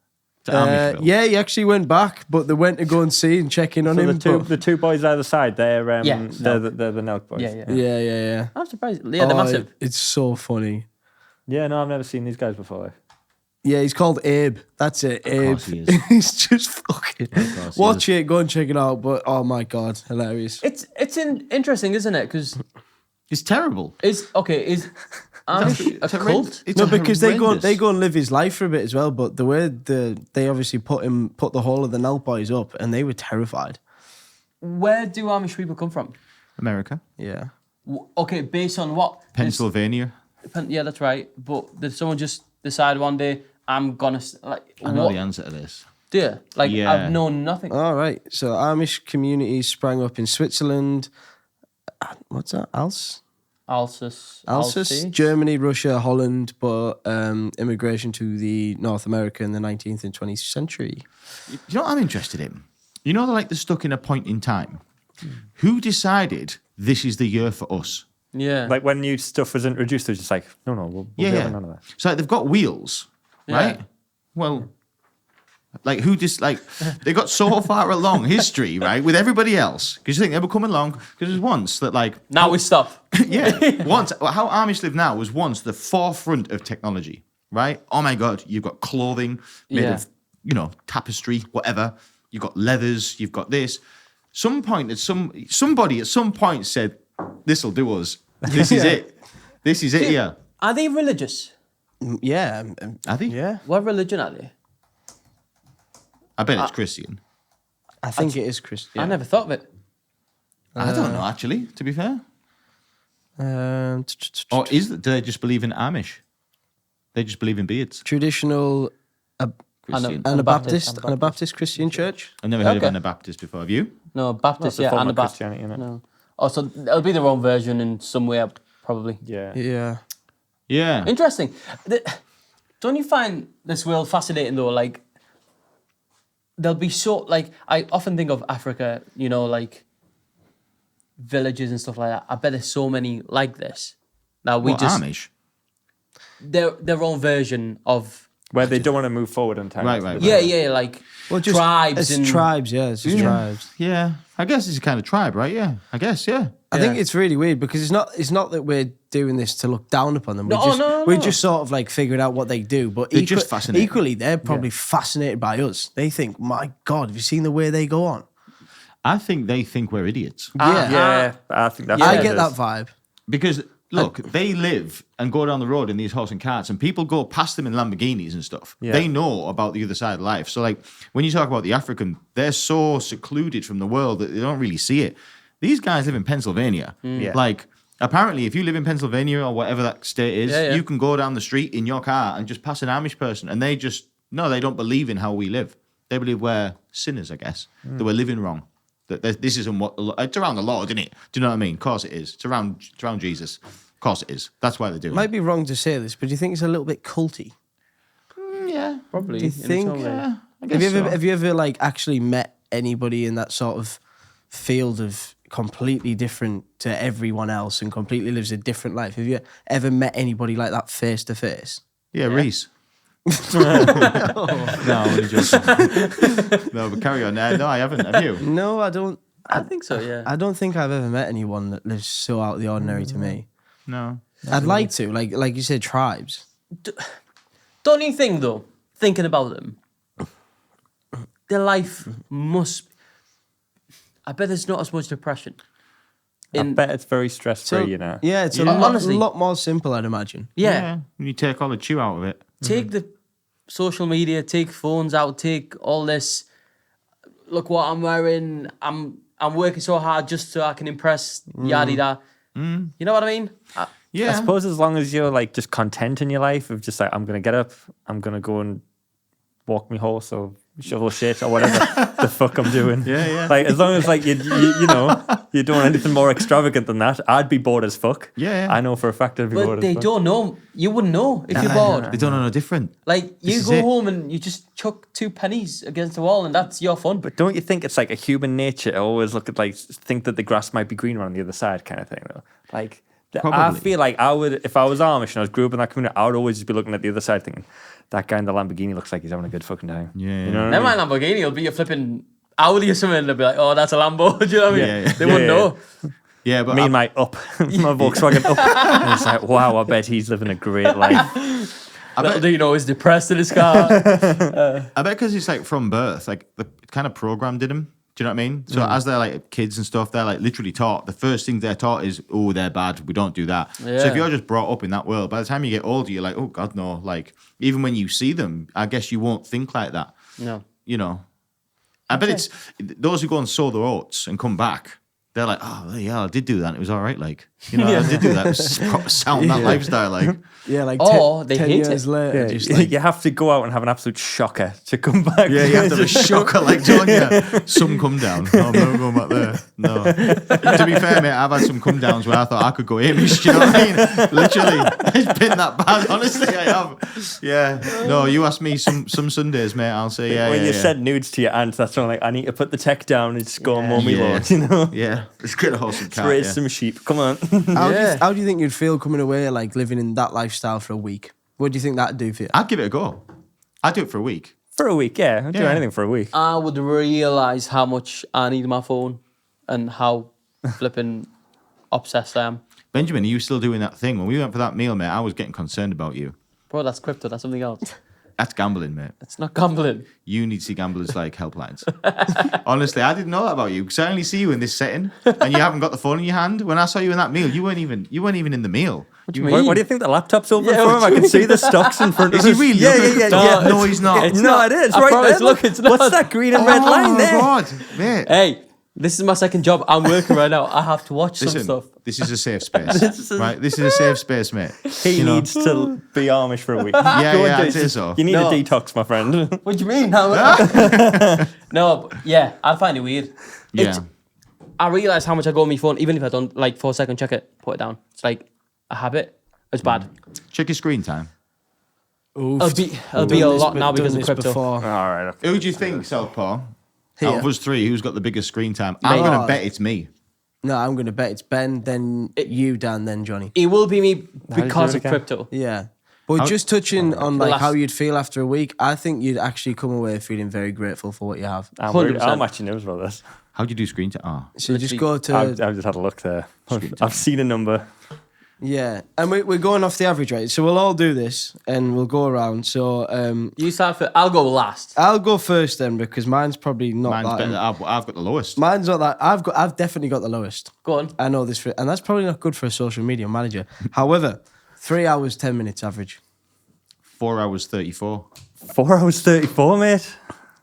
to Amishville? Yeah, he actually went back, but they went to go and see and check in on So him. the two boys either side, they're Yeah. they're the Nelk boys. yeah. yeah. I'm surprised. Yeah, they're Oh, massive. It's so funny. Yeah, no, I've never seen these guys before. Yeah, he's called Abe. That's it, Abe. course he is. He's just fucking. course he Watch it, go and check it out. But oh my god, hilarious. It's interesting, isn't it? Because It's terrible. is Amish a cult? It's No, a because they horrendous- go and live his life for a bit as well. But the way they obviously put the whole of the Nelk Boys up, and they were terrified. Where do Amish people come from? America, Yeah. Okay, based on what? Pennsylvania. Yeah, that's right. But did someone just decide one day I'm gonna like? I know what? the answer to this. Do you? Like Yeah. I've known nothing. All right. So Amish communities sprang up in Switzerland. What's that? Alsace, Germany, Russia, Holland, but immigration to the North America in the 19th and 20th century. You know what I'm interested in? You know, they're stuck in a point in time. Who decided this is the year for us? Yeah. Like when new stuff was introduced, they're just like, no, we'll be having none of that. So like, they've got wheels, right? Well, like who just like they got so far along history, right, with everybody else because you think they were coming along because there's once that like now we stop. Once how Amish live now was once the forefront of technology, right? Oh my God, you've got clothing made of tapestry, whatever. You've got leathers, you've got this. Somebody at some point said, "This'll do us. This is it. This is it." Yeah. Are they religious? Yeah. Are they? Yeah. What religion are they? I bet it's Christian. I think it is Christian. I never thought of it. I don't know, actually, to be fair. Or do they just believe in Amish? They just believe in beards. Traditional Christian. Anabaptist Christian church. I've never heard of Anabaptist before. Have you? No, Baptist, That's a form of Anabaptist. Christianity, innit? No. Oh, so it'll be their own version in some way, probably. Yeah. Yeah. Yeah. Interesting. Don't you find this world fascinating, though? Like, there'll be I often think of Africa, like villages and stuff like that. I bet there's so many like this. Now Amish? Their own version of Where they don't want to move forward in time. Right. Yeah, like just tribes and tribes, it's just tribes. Yeah. I guess it's a kind of tribe, right? Yeah. I guess, yeah. I think it's really weird because it's not that we're doing this to look down upon them. We just sort of like figured out what they do, but They're just fascinated. Equally, they're probably fascinated by us. They think, my God, have you seen the way they go on? I think they think we're idiots. Yeah, I think that's I get that vibe. Because, look, they live and go down the road in these horse and carts, and people go past them in Lamborghinis and stuff. Yeah. They know about the other side of life. So, like, when you talk about the African, they're so secluded from the world that they don't really see it. These guys live in Pennsylvania. Yeah. Like, apparently, if you live in Pennsylvania or whatever that state is, you can go down the street in your car and just pass an Amish person, and they don't believe in how we live. They believe we're sinners, I guess, that we're living wrong. That this isn't what it's around the Lord, isn't it? Do you know what I mean? Of course it is. It's around Jesus. Of course it is. That's why they do it. Might be wrong to say this, but do you think it's a little bit culty? Yeah, probably. Do you think? yeah. I guess Have you ever like actually met anybody in that sort of field of completely different to everyone else and completely lives a different life? Have you ever met anybody like that face to face? Yeah, Reese. No, I'm only joking. No, but carry on. No, I haven't. Have you? No, I don't. I think so, yeah. I don't think I've ever met anyone that lives so out of the ordinary to me. No. I'd like to, like you said, tribes. Don't you think, though, thinking about them, their life must... I bet there's not as much depression. I bet it's very stress-free, you know. Yeah, it's honestly, a lot more simple, I'd imagine. Yeah. When you take all the chew out of it. Take the social media, take phones out, take all this. Look what I'm wearing. I'm working so hard just so I can impress. Yada da. You know what I mean? Yeah. I suppose as long as you're like just content in your life of just like, I'm going to get up, I'm going to go and walk my horse or shovel shit or whatever the fuck I'm doing. Yeah. Like as long as like you know you don't want anything more extravagant than that, I'd be bored as fuck. Yeah. I know for a fact I'd be bored But as they fuck. don't know. You wouldn't know if you're bored. They don't know no different. Like you is go it. home and you just chuck 2 pennies against the wall and that's your fun. But don't you think it's like a human nature to always look at like think that the grass might be greener on the other side kind of thing though? Like I Probably. feel like I would, if I was Amish and I was grew up in that community, I would always just be looking at the other side thinking, that guy in the Lamborghini looks like he's having a good fucking time. Yeah. You know what I Never mean? mind Lamborghini, it'll be a flipping Audi or something and they'll be like, oh, that's a Lambo. Do you know what I mean? Yeah. They wouldn't know. Yeah, but Me and my Volkswagen up. And it's like, wow, I bet he's living a great life. Little do you know he's depressed in his car. I bet because it's like from birth, like the kind of program did him. Do you know what I mean? So as they're like kids and stuff, they're like literally taught. The first thing they're taught is, oh, they're bad. We don't do that. Yeah. So if you're just brought up in that world, by the time you get older, you're like, oh God, no. Like even when you see them, I guess you won't think like that. No. You know, I bet it's those who go and sow their oats and come back. they're like, oh yeah, I did do that. It was all right. Like, you know, I did do that. It was proper sound that lifestyle. Like, Yeah, like Or they 10 hate years it. later, Yeah, just like, you have to go out and have an absolute shocker to come back. yeah, you have to have a shocker like John. Yeah, some come down. No, I'm never going back there. No. To be fair, mate, I've had some come downs where I thought I could go Amish. You know what I mean? Literally, it's been that bad. Honestly, I have. Yeah. No, you ask me some Sundays, mate. I'll say yeah. When yeah, you yeah. send nudes to your aunt, that's when like I need to put the tech down and just go and mow me Yeah. lawn. You know, Yeah, let's get a wholesome cat. raise Yeah. some sheep. Come on. how do you think you'd feel coming away, like living in that lifestyle for a week? What do you think that'd do for you? I'd give it a go. I'd do it for a week. For a week, yeah. I'll do Yeah. anything for a week. I would realise how much I need my phone and how flipping obsessed I am. Benjamin, are you still doing that thing? When we went for that meal, mate, I was getting concerned about you. Bro, that's crypto. That's something else. That's gambling, mate. It's not gambling. You need to see gamblers like helplines. Honestly, I didn't know that about you because I only see you in this setting and you haven't got the phone in your hand. When I saw you in that meal, you weren't even in the meal. What do you mean? What do you think the laptop's open Yeah, for what him? I do you can see the stocks in front of Is us. he really? Yeah, looking yeah, at yeah. the- yeah. No, he's not. It's No, not. it is. I Right promise, there. look, it's not. What's that green and red line there? God, mate. Hey, this is my second job. I'm working right now. I have to watch some Listen, stuff. this is a safe space, right? This is a safe space, mate. He You know? needs to be Amish for a week. Yeah, Go yeah, and I'd do say it. so. You need No. a detox, my friend. What do you mean? No, but yeah, I find it weird. Yeah. It's- I realise how much I go on my phone, even if I don't like for a second check it, put it down. It's like a habit. It's bad. Check your screen time. Oof. It'll be a lot now because of crypto. All right. Okay. Who do you think, Southpaw? Here. Out of us three, who's got the biggest screen time? I'm Me. going to bet it's me. No, I'm going to bet it's Ben, then you, Dan, then Johnny. It will be me did you because do it of again? crypto. Yeah. But just touching on like last- how you'd feel after a week, I think you'd actually come away feeling very grateful for what you have. I'm actually nervous about this. How do you do screen time? Oh. So you just Literally, go to I've just had a look there. I've seen a number. yeah, and we're going off the average rate. So we'll all do this and we'll go around. So You start for. I'll go last. I'll go first then because mine's probably not Mine's that. better. I've got the lowest. Mine's not that. I've definitely got the lowest. Go on. I know this, and that's probably not good for a social media manager. However, 3 hours 10 minutes average. 4 hours 34. 4 hours 34, mate.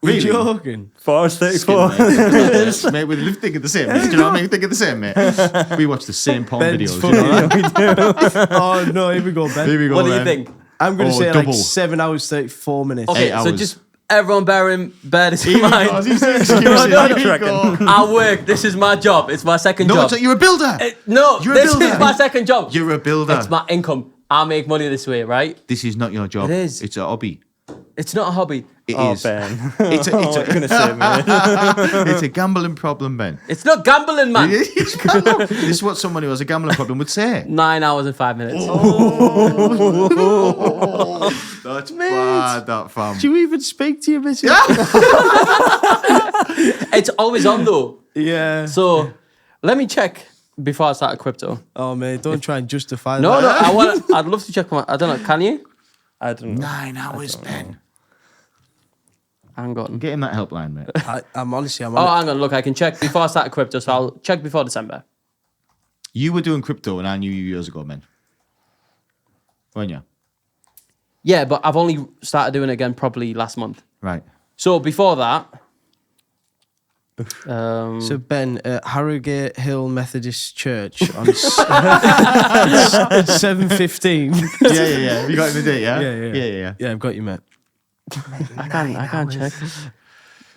Really? You're joking. 4 hours 34. Mate, we live thinking the same. Mate. Do you know what I mean? Thinking the same, mate. We watch the same porn Ben's videos. funny. You know that? Oh no, here we go, Ben. Here we go, What do you man. think? I'm going to Oh, say double. like 7 hours 34 minutes. Okay, 8 so hours. just everyone bear this in Here we mind. go. These are excuses. No, no, Here we no. go. I work. This is my job. It's my second No, job. you're a builder. No, You're a this builder. is my second job. You're a builder. It's my income. I make money this way, right? This is not your job. It is. It's a hobby. It's not a hobby. It Oh, is. Ben. It's a, What are you going to say, mate? it's a gambling problem, Ben. It's not gambling, man. This is what someone who has a gambling problem would say. 9 hours and 5 minutes. That's bad, that fam. Do you even speak to your missus? It's always on though. Yeah. So let me check before I start crypto. Oh man, don't try and justify No, that. no, I'd love to check my. I don't know. Can you? I don't know. 9 hours, Ben. Hang on. Get him that helpline, mate. I'm honestly, I'm Oh, on hang on. Look, I can check before I start crypto. So I'll check before December. You were doing crypto and I knew you years ago, man. Weren't you? Yeah, but I've only started doing it again probably last month. Right. So before that, So Ben, Harrogate Hill Methodist Church on 7:15. Yeah. You got him the date, yeah? Yeah. Yeah, I've got you, mate. I can't check.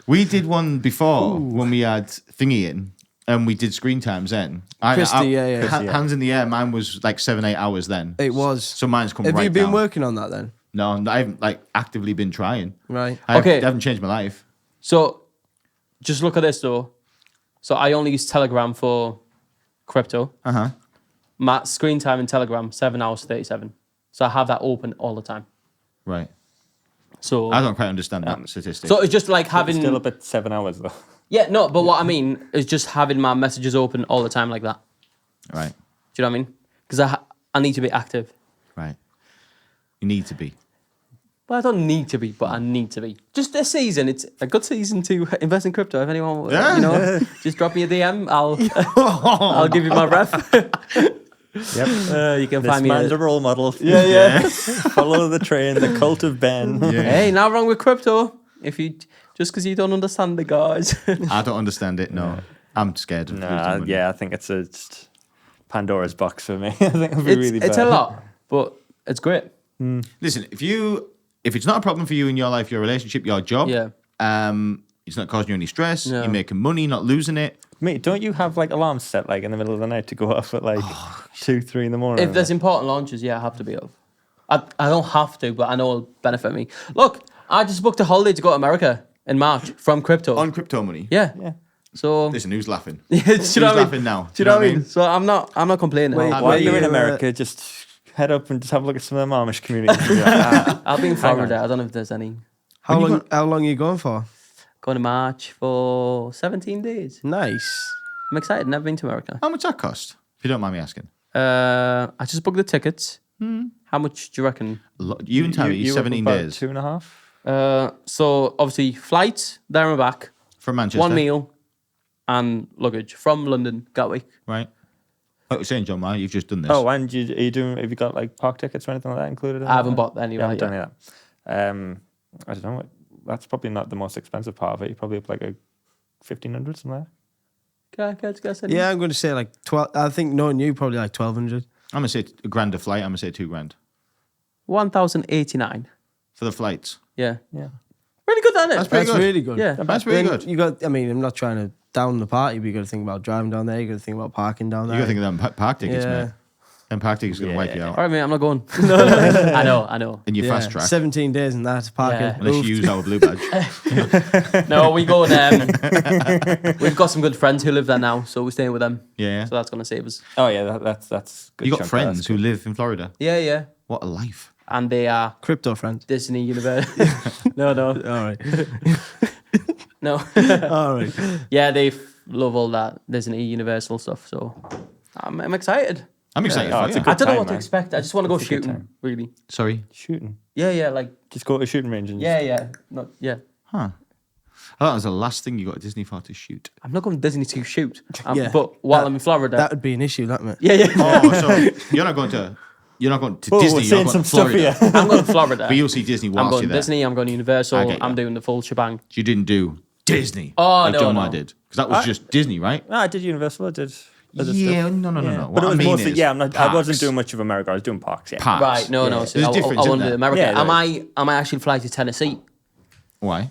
We did one before when we had Thingy in and we did screen times then. Christy, yeah. Hands in the air, mine was like 7-8 hours then. It was. So mine's come Have right you been down. working on that then? No, I haven't like actively been trying. Right. I Okay. haven't changed my life. So just look at this though. So I only use Telegram for crypto. Uh-huh. My screen time in Telegram 7 hours 37. So I have that open all the time. Right. So I don't quite understand that statistic. So it's just like having Still up at 7 hours, though. yeah, no, but what I mean is just having my messages open all the time like that. Right. Do you know what I mean? Because I need to be active. Right. You need to be. Well, I don't need to be, but I need to be. Just this season, it's a good season to invest in crypto. If anyone, just drop me a DM. I'll give you my ref. Yep. You can This find me. man's a role model. Yeah. Follow the train, the cult of Ben. Hey, not wrong with crypto. If you just because you don't understand the guys. I don't understand it, no. I'm scared of losing Nah, money. yeah, I think it's just Pandora's box for me. I think it'll be really bad. It's a lot, but it's great. Listen, if it's not a problem for you in your life, your relationship, your job, Yeah. it's not causing you any stress. No. You're making money, not losing it. Mate, don't you have like alarms set like in the middle of the night to go off at like 2, 3 in the morning? If there's important launches, yeah, I have to be off. I don't have to, but I know it'll benefit me. Look, I just booked a holiday to go to America in March from crypto. On crypto money. Yeah. So Listen, who's laughing? do you know Who's what I mean? laughing now? Do you know what I mean? So I'm not complaining. Wait, While Where you're in you, America, just head up and just have a look at some of the Amish communities. And be like, I'll be in Hang on. Florida. I don't know if there's any. How long are you going for? Going to March for 17 days. Nice. I'm excited. Never been to America. How much that cost? If you don't mind me asking. I just booked the tickets. How much do you reckon? You and Terry, you were 17 about days 2.5. So obviously flights there and back, from Manchester. 1 meal, and luggage from London, Gatwick. Right. Like you're saying, John, Mayer, you've just done this. Oh, and are you doing? Have you got like park tickets or anything like that included? In I haven't that? bought any You right haven't done yet. any of that. I don't know. That's probably not the most expensive part of it. You probably have like a 1,500 somewhere. Guess Yeah, I'm going to say like 12. I think knowing you, probably like 1,200. I'm going to say a grand a flight. I'm going to say $2,000 1,089. for the flights. Yeah. Yeah. Really good, isn't it? That's pretty That's good. really good. Yeah. That's really Then good. You got. I mean, I'm not trying to down the party, but you got to think about driving down there. You got to think about parking down there. You got to think of them park tickets, Yeah. mate. Them park tickets are going to wipe you All out. right, mate, I'm not going. I know. In your fast track. 17 days and that's parking. Yeah. Unless you use our blue badge. No, we go and we've got some good friends who live there now, so we're staying with them. Yeah. So that's going to save us. Oh yeah, that's good. You got chunk of friends that's who good. live in Florida. Yeah. What a life. And they are Crypto friend. Disney University. No. All right. No. All right. Yeah, they love all that Disney Universal stuff, so I'm excited. I'm excited Oh, for it's you. a good I don't know time, what to man. expect. I just want to go It's a good shooting, time. really. Sorry. Shooting. Yeah, like, Just go to a shooting range and yeah. No, yeah. Huh. I thought that was the last thing you got to Disney for to shoot. I'm not going to Disney to shoot, Yeah. but while I'm in Florida. That would be an issue, that mate. Yeah. Oh, so you're not going to Whoa, Disney. we're You're saying going some to stuff Florida. here. I'm going to Florida. But you'll see Disney I'm whilst going you're there. Disney, I'm going I Universal, get I'm you. doing the full shebang. You didn't do Disney. Oh, like no, John no. Mayer did. Because that was just Disney, right? No, I did Universal. I did. other Yeah, stuff. no. Yeah. What But it I was mean mostly is I wasn't parks. doing much of America. I was doing parks. Yeah. Parks. Right, no. There's So I difference, want isn't to do there? America. Yeah, there Am I actually fly to Tennessee? Why?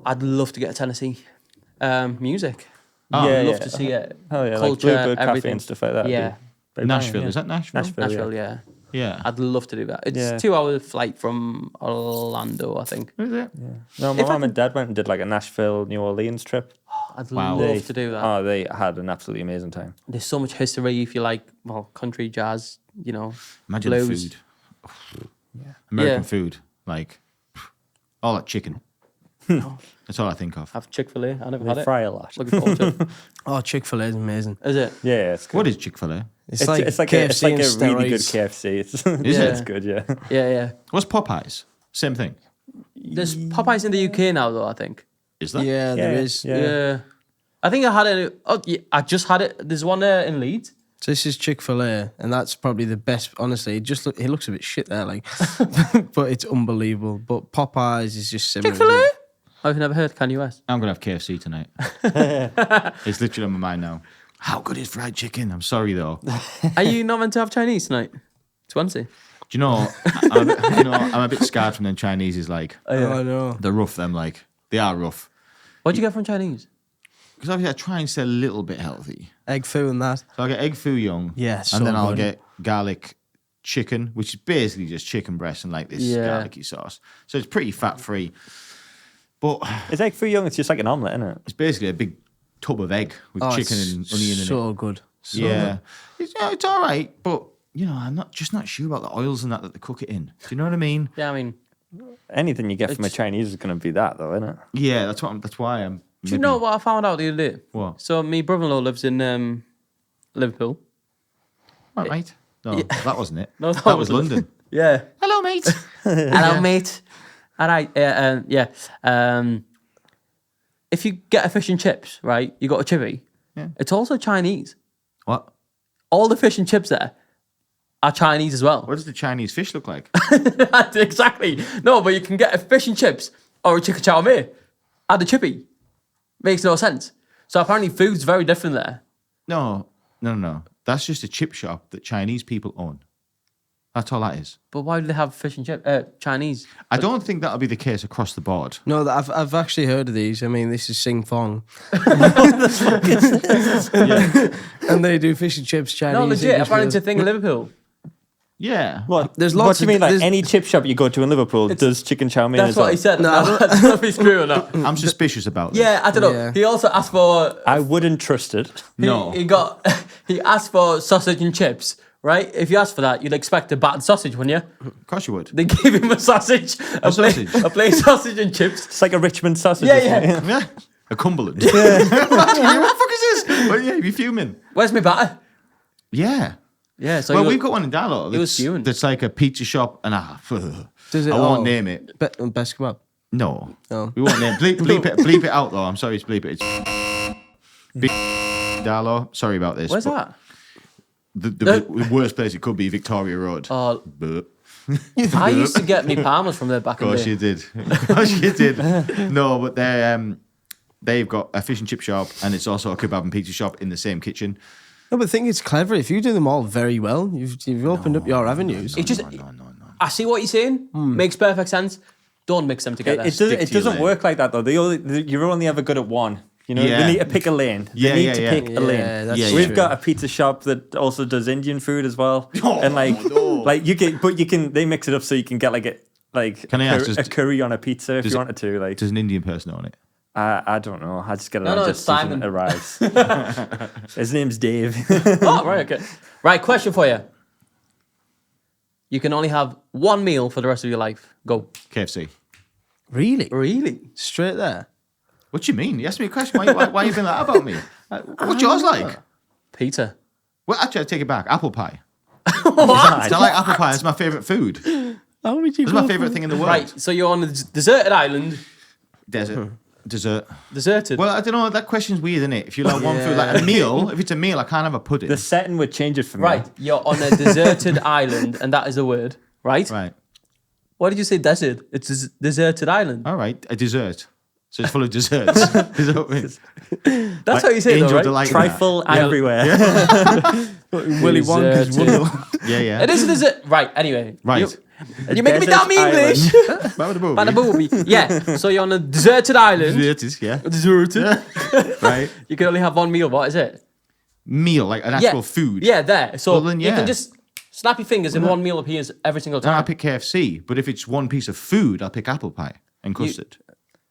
I'd love to get to Tennessee. Music. Oh, I'd yeah. love to see it. Hell yeah, like Culture, Bluebird Cafe everything. and stuff like that. Yeah. Nashville. Is that Nashville? Nashville, yeah. Yeah. I'd love to do that. It's Yeah. 2-hour flight from Orlando, I think. Is it? No, my mum and dad went and did like a Nashville, New Orleans trip. I'd Wow. love to do that. Oh, they had an absolutely amazing time. There's so much history if you like, country, jazz, Imagine blues. the food. American Yeah. food. Like, all that chicken. That's all I think of. Have Chick-fil-A. I never had They it. fry a lot. Looking forward to it. Oh, Chick-fil-A is amazing. Is it? Yeah, it's good. What is Chick-fil-A? It's like it's like KFC a and really good steroids. KFC. It's, Is Yeah. it's good, yeah. Yeah. What's Popeyes? Same thing. There's Popeyes in the UK now, though, I think. Is that? Yeah, there Yeah, is. yeah. Yeah. I think I had it. Oh, yeah, I just had it. There's one there in Leeds. So this is Chick-fil-A, and that's probably the best. Honestly, it looks a bit shit there, like, but it's unbelievable. But Popeyes is just similar. Chick-fil-A? I've never heard Kanye West. I'm going to have KFC tonight. It's literally on my mind now. How good is fried chicken? I'm sorry, though. Do Are you not meant to have Chinese tonight? It's Wednesday. you know, I'm a bit scarred from them Chinese. Is like, Oh no. they're rough, them, like, they are rough. What'd you get from Chinese? Because obviously I try and stay a little bit healthy. Egg foo and that. So I'll get egg foo young. Yeah, And so then I'll good. get garlic chicken, which is basically just chicken breast and like this Yeah. garlicky sauce. So it's pretty fat free. But It's egg foo young. It's just like an omelette, isn't it? it's basically a big tub of egg with Oh, chicken it's and onion in it. so good. So Yeah. It's all right. But, I'm not sure about the oils and that they cook it in. Do you know what I mean? Yeah, I mean, Anything you get from a It's- Chinese is going to be that, though, isn't it? Yeah, that's why I'm. do you know what I found out the other day? What? So, my brother-in-law lives in Liverpool. Right, mate. No, that wasn't it. No, that was wasn't it. London. Yeah. Hello, mate. Hello, mate. All right. If you get a fish and chips, right, you got a chippy. Yeah. It's also Chinese. What? All the fish and chips there are Chinese as well. What does the Chinese fish look like? Exactly. No, but you can get a fish and chips or a chicken chow mein at the chippy. Makes no sense. So apparently food's very different there. No. That's just a chip shop that Chinese people own. That's all that is. But why do they have fish and chip? Chinese. I don't think that'll be the case across the board. No, I've actually heard of these. I mean, this is Sing Fong. And they do fish and chips, Chinese. No, legit. English Apparently meals. it's a thing in Liverpool. Yeah. What? There's What lots do you of- mean? Like there's- any chip shop you go to in Liverpool does chicken chow mein That's as what well? he said. No. I don't know if he's true or not. I'm suspicious about this. Yeah, I don't know. Yeah. He also asked for. I wouldn't trust it. No. He asked for sausage and chips. Right? If you asked for that, you'd expect a battered sausage, wouldn't you? Of course you would. They gave him a sausage, a sausage. plain sausage and chips. It's like a Richmond sausage. Yeah, isn't it? yeah. Yeah. A Cumberland. What the fuck is this? Well, yeah, you'd be fuming. Where's my batter? Yeah. Yeah, so Well, you- we've got one in Darlow He was that's, fuming. that's like a pizza shop and Does it I won't all? name it. Best kebab. No. Oh. We won't name it. Bleep it out though. I'm sorry to bleep it. It's Darlow. Sorry about this. Where's but that? The worst place it could be Victoria Road. Oh, But I used to get me palmers from there back of in the course day. you did. Of course you did. No, but they've got a fish and chip shop and it's also a kebab and pizza shop in the same kitchen. No, but I think it's clever. If you do them all very well, you've opened up your avenues. It just, No. I see what you're saying. Makes perfect sense. Don't mix them together. It Stick to your doesn't lane. work like that though. You're only ever good at one. You know, Yeah. they need to pick a lane. Yeah, they need yeah, to yeah. pick a Yeah, lane. that's Yeah, We've true. got a pizza shop that also does Indian food as well, Oh, and like, no. like they mix it up so you can get like Can I ask, a does- curry on a pizza if does you it- wanted to. Like, There's an Indian person on it. I don't know. I just get it No, on no, just it's season Simon. it arrives. His name's Dave. Oh, right, okay. Right, question for you. You can only have one meal for the rest of your life. Go. KFC. Really? Really? Straight there. What do you mean? You asked me a question. Why you been like that about me? What's yours like? Pizza. Well, actually, I take it back. Apple pie. What? I like apple pie. It's my favourite food. How would you It's my favourite thing in the world. Right, so you're on a deserted island. Dessert. Dessert. Deserted. Well, I don't know. That question's weird, isn't it? If you like one food, like a meal, if it's a meal, I can't have a pudding. The setting would change it for me. Right, you're on a deserted island, and that is a word, right? Right. Why did you say desert? It's a deserted island. All right. A dessert. So it's full of desserts. Is that what it is? That's how you say it, though, Angel right? delight. Trifle everywhere. Willy Wonka's Deserted. Wonderland. Yeah, yeah. It is a desert. Right, anyway. Right. You're making me desert damn English. Bada booby. Yeah, so you're on a deserted island. Deserted, yeah. Deserted. Right. You can only have one meal. What is it? Meal, like an actual food. Yeah, there. So Well, then, you yeah. can just snap your fingers and one meal appears every single Then I time. pick KFC, but if it's one piece of food, I'll pick apple pie and custard.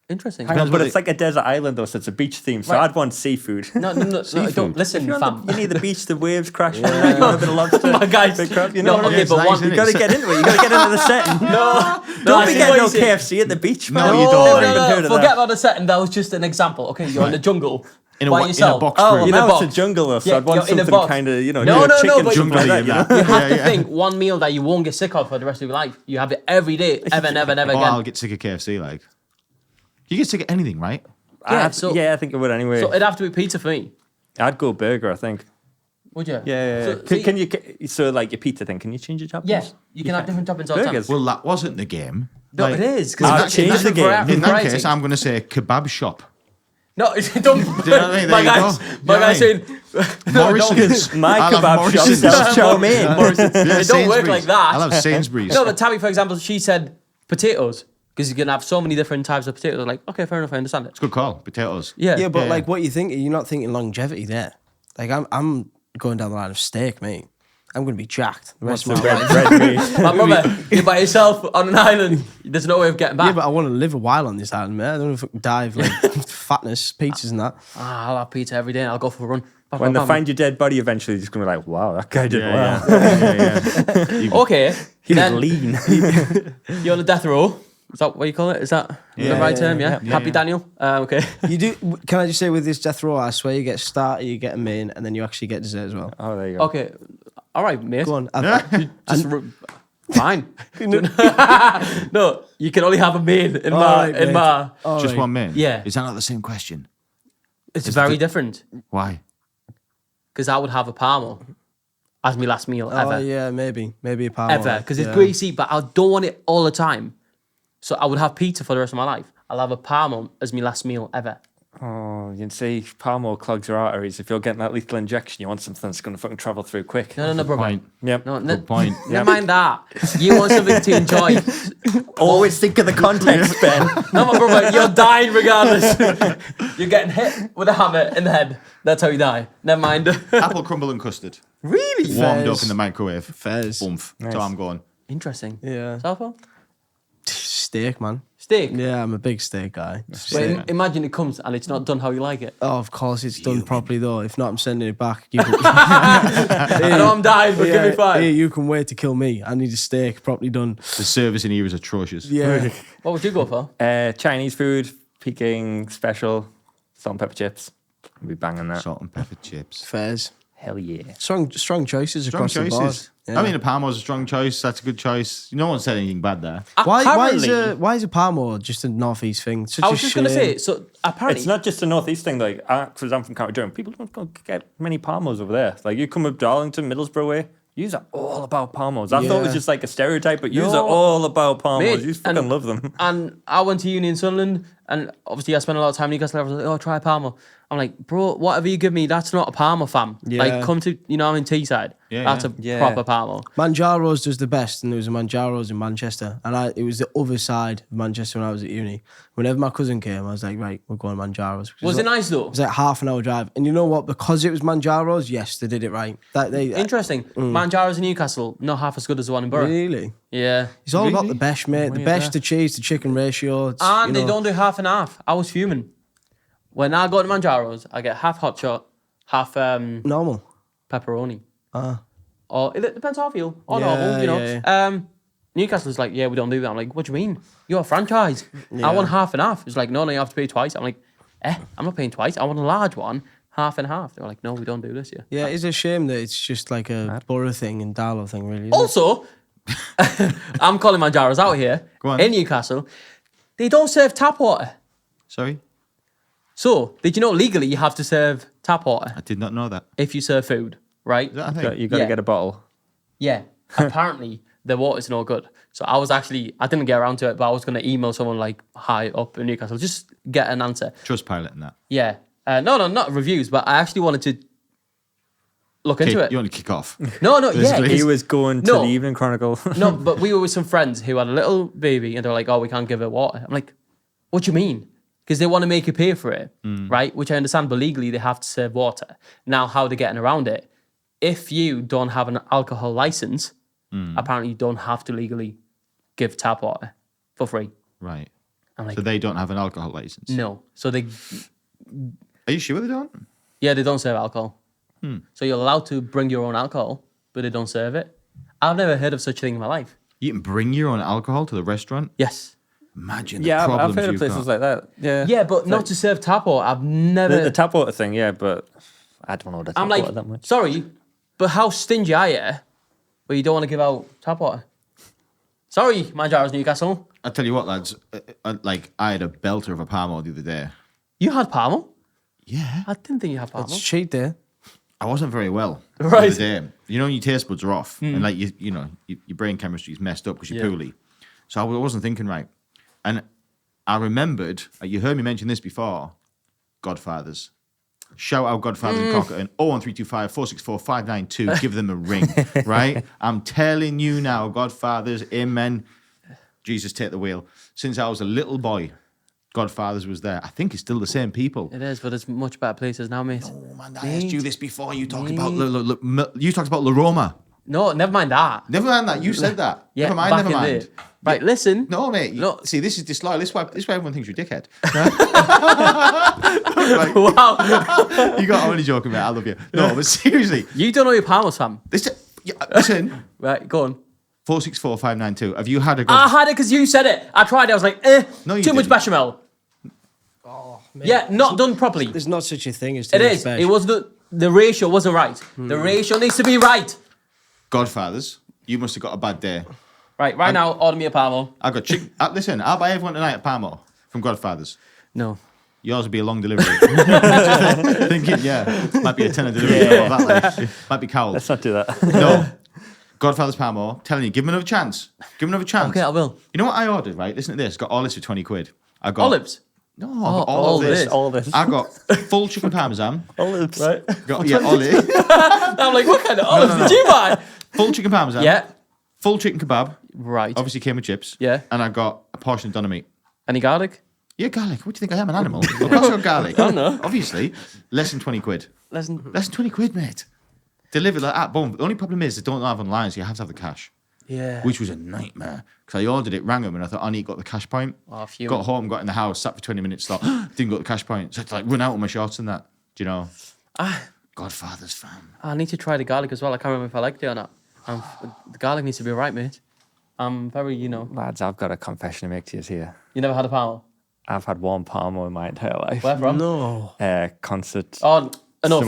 Interesting. Hang on, Depends but what it's like a desert island though, so it's a beach theme. So Right. I'd want seafood. No, don't listen, fam. You need the beach, the waves crashing. You want a bit of lobster. My guys, big crab. You no, know, okay, it's but nice, one. isn't you got to get into it. You got to get into the setting. No, Don't I be see getting what no you're saying. KFC at the beach, man. No, you don't. No, I've no, even heard no. of Forget that. about the setting. That was just an example. Okay, you're in the jungle In a by wa- in a yourself. box Oh, room. In a now box. it's a jungle though, so Yeah, I'd want you're in a something box. kind of, you know, No, no, chicken but- something like that, you know? You have Yeah, to think one meal that you won't get sick of for the rest of your life. You have it every day, ever, never, never Oh, again. I'll get sick of KFC, like. You get sick of anything, right? Yeah, I think it would anyway. So it'd have to be pizza for me. I'd go burger, I think. Would you? Yeah. So, Can you? So like your pizza thing? Can you change your toppings? Yes, you can have different toppings all the time. Burgers. Well, that wasn't the game. No, Like, it is. I'll Because change the game. In that case, I'm going to say kebab shop. No, don't. Do you know what I mean? There My you guys, go. Do you my know guys what I mean? saying. Morrison's. My I'll have kebab shop Morrison's. sells chow mein. Morrison's. It don't work Sainsbury's. like that. I'll have Sainsbury's. No, but Tabby, for example, she said potatoes because you can have so many different types of potatoes. Like, okay, fair enough, I understand it. It's a good call. Potatoes. Yeah, Yeah, but Yeah. like what you think, you're not thinking longevity there. Like I'm going down the line of steak, mate. I'm going to be jacked the rest What's of the my life. red meat? my brother, you're by yourself on an island. There's no way of getting back. Yeah, but I want to live a while on this island, mate. I don't know if I can dive like fatness, pizzas and that. I'll have pizza every day and I'll go for a run. When they find your dead body, eventually, you're just gonna be like, "Wow, that guy did well. Yeah. Okay, He was then lean." you're on a death row. Is that what you call it? Is that the right term? Yeah. Happy yeah. Daniel. Okay. You do. Can I just say with this death row, I swear you get starter, you get a main, and then you actually get dessert as well. Oh, there you go. Okay. All right, mate. Go on. Just fine. No, you can only have a main in Alright, in mate. my. Just one main. Yeah. Is that not the same question? It's very different Why? because I would have a parmo as my last meal ever, Oh yeah, maybe a power. ever because it's greasy, but I don't want it all the time. So I would have pizza for the rest of my life. I'll have a parmo as my last meal ever. Oh, you can see Palmo clogs your arteries. If you're getting that lethal injection, you want something that's going to fucking travel through quick. No, bro. Point. Yep. No, Good point. never mind that. You want something to enjoy. Always think of the context, Ben. No, my brother, you're dying regardless. You're getting hit with a hammer in the head. That's how you die. Never mind. Apple crumble and custard. Really? Warmed Fairs. up in the microwave. Fairs. Oomph. Nice. So I'm going. Interesting. Yeah. Salvo? Steak, man. Steak? Yeah, I'm a big steak guy. Wait, Steak. imagine it comes and it's not done how you like it. Oh, of course it's done properly though. If not, I'm sending it back. You can, I know I'm dying, but give me five. Here, you can wait to kill me. I need a steak properly done. The service in here is atrocious. Yeah. What would you go for? Chinese food, Peking special, salt and pepper chips. We'll be banging that. Salt and pepper chips. Fairs. Hell yeah. Strong choices Strong across the board. choices. Yeah. I mean, a Palmo's a strong choice. That's a good choice. No one said anything bad there. why is Apparently- why is a Palmo just a northeast thing? Such I a was just going to shame. say, so apparently... It's not just a northeast thing. Like, because I'm from County Durham, people don't go get many Palmos over there. Like, you come up Darlington, Middlesbrough way, yous are all about Palmos. I thought it was Yeah. just like a stereotype, but yous No. are all about Palmos. Mate, You fucking love them. And I went to uni in Sunderland, and obviously I spent a lot of time in Newcastle. I was like, oh, try a Palmer. I'm like, bro, whatever you give me, that's not a Palmer, fam. Yeah. Like, come to, I'm in Teesside. Yeah, That's yeah. a proper Palmer. Manjaro's does the best, and there was a Manjaro's in Manchester, and it was the other side of Manchester when I was at uni. Whenever my cousin came, I was like, right, we're going to Manjaro's. Was it nice, though? It was like half an hour drive, and you know what? Because it was Manjaro's, yes, they did it right. Interesting. Manjaro's in Newcastle, not half as good as the one in Borough. Really, Yeah. it's all about Really? the best, mate. The best, the cheese, the chicken ratio. It's, And you they know, don't do half and half. I was fuming. When I go to Manjaro's, I get half hot shot, half normal. pepperoni. Ah. Or it depends how I feel. Or Yeah, normal, you know. yeah, Newcastle's like, yeah, we don't do that. I'm like, what do you mean? You're a franchise. I want half and half. It's like, no, you have to pay twice. I'm like, I'm not paying twice. I want a large one, half and half. They're like, no, we don't do this here. Yeah, it's a shame that it's just like a borough thing and Darlow thing, really. Isn't Also, I'm calling Manjaro's out here. Go on. In Newcastle, they don't serve tap water. Sorry? So, did you know legally you have to serve tap water I did not know that. if you serve food, right? Is that a So thing? you got to Yeah. get a bottle. Yeah. Apparently, the water's no good. So I didn't get around to it, but I was going to email someone like high up in Newcastle, just get an answer. Trustpilot and that. Yeah. No, not reviews, but I actually wanted to look into it. You want to kick off. No, yeah. Basically. 'cause- He was going to No. the Evening Chronicle. No, but we were with some friends who had a little baby and they were like, oh, we can't give her water. I'm like, what do you mean? Because they want to make you pay for it, right? Which I understand, but legally they have to serve water. Now, how they're getting around it, if you don't have an alcohol license, apparently you don't have to legally give tap water for free. Right. I'm like, So they don't have an alcohol license. no. So they, Are you sure they don't? yeah, they don't serve alcohol. So you're allowed to bring your own alcohol, but they don't serve it. I've never heard of such a thing in my life. You can bring your own alcohol to the restaurant? Yes. Imagine the Yeah, problems I've heard of you've places got. like that. Yeah. Yeah, but not to serve tap water. I've never... The tap water thing, yeah, but I don't know the tap I'm like, water that much. sorry, but how stingy are you where you don't want to give out tap water? Sorry, Manjaro's Newcastle. I tell you what, lads. I had a belter of a Palmo the other day. You had Palmo? Yeah. I didn't think you had Palmo. It's cheat day. I wasn't very well. Right. The other day. You know, when your taste buds are off, and like your brain chemistry is messed up because you're Yeah. poorly. So I wasn't thinking right, and I remembered. You heard me mention this before. Godfathers. Shout out Godfathers in Cockerton. 01325 464 592. Give them a ring, right? I'm telling you now, Godfathers, amen. Jesus, take the wheel. Since I was a little boy, Godfathers was there. I think it's still the same people. It is, but it's much better places now, mate. Oh man, I asked you this before. You talked about you talked about La Roma. No, never mind that. Never mind that. You said that. Yeah, never mind. back Never in mind. there. Right, listen. No, mate. No. See, this is disloyal. This is why everyone thinks you're a dickhead. Wow. You got only joking, mate. I love you. No, but seriously, You don't know your Palmo's, fam. listen. Right, go on. 464 592. Have you had a good? I had it because you said it. I tried it. I was like, No, you too much didn't. bechamel. Yeah, not done properly. There's not such a thing as too It much is. veg. It was the ratio wasn't right. The ratio needs to be right. Godfathers, you must have got a bad day. Right now, order me a Palmo. I got chicken. Listen, I'll buy everyone tonight a Palmo from Godfathers. No. Yours will be a long delivery. Thinking, yeah, might be a tenner delivery. Or that, like, might be cold. Let's not do that. No. Godfather's Palmo, telling you, give him another chance. Give him another chance. Okay, I will. You know what I ordered, right? Listen to this. Got olives for 20 quid. I got Olives? No, Oh, all of this. All this. I got full chicken parmesan. Olives. Right. Got, yeah, olive. I'm like, what kind of olives did you buy? Full chicken parmesan. Yeah. Full chicken kebab. Right. Obviously came with chips. Yeah. And I got a portion of doner meat. Any garlic? Yeah, garlic. What do you think I am, an animal? Of course I got garlic. I don't know. Obviously. Less than 20 quid. Listen. Less than 20 quid, mate. Delivered like that, boom. The only problem is they don't have online, so you have to have the cash. Yeah. Which was a nightmare. Because I ordered it, rang them, and I thought, I need got the cash point. Oh, phew. Got home, got in the house, sat for 20 minutes, thought, didn't got the cash point. So I had to like run out of my shorts and that. Do you know? Godfather's fan. I need to try the garlic as well. I can't remember if I liked it or not. The garlic needs to be right, mate. I'm very, Lads, I've got a confession to make to you here. You never had a palm? I've had one Palmo in my entire life. Where from? No. Concert. Oh, enough.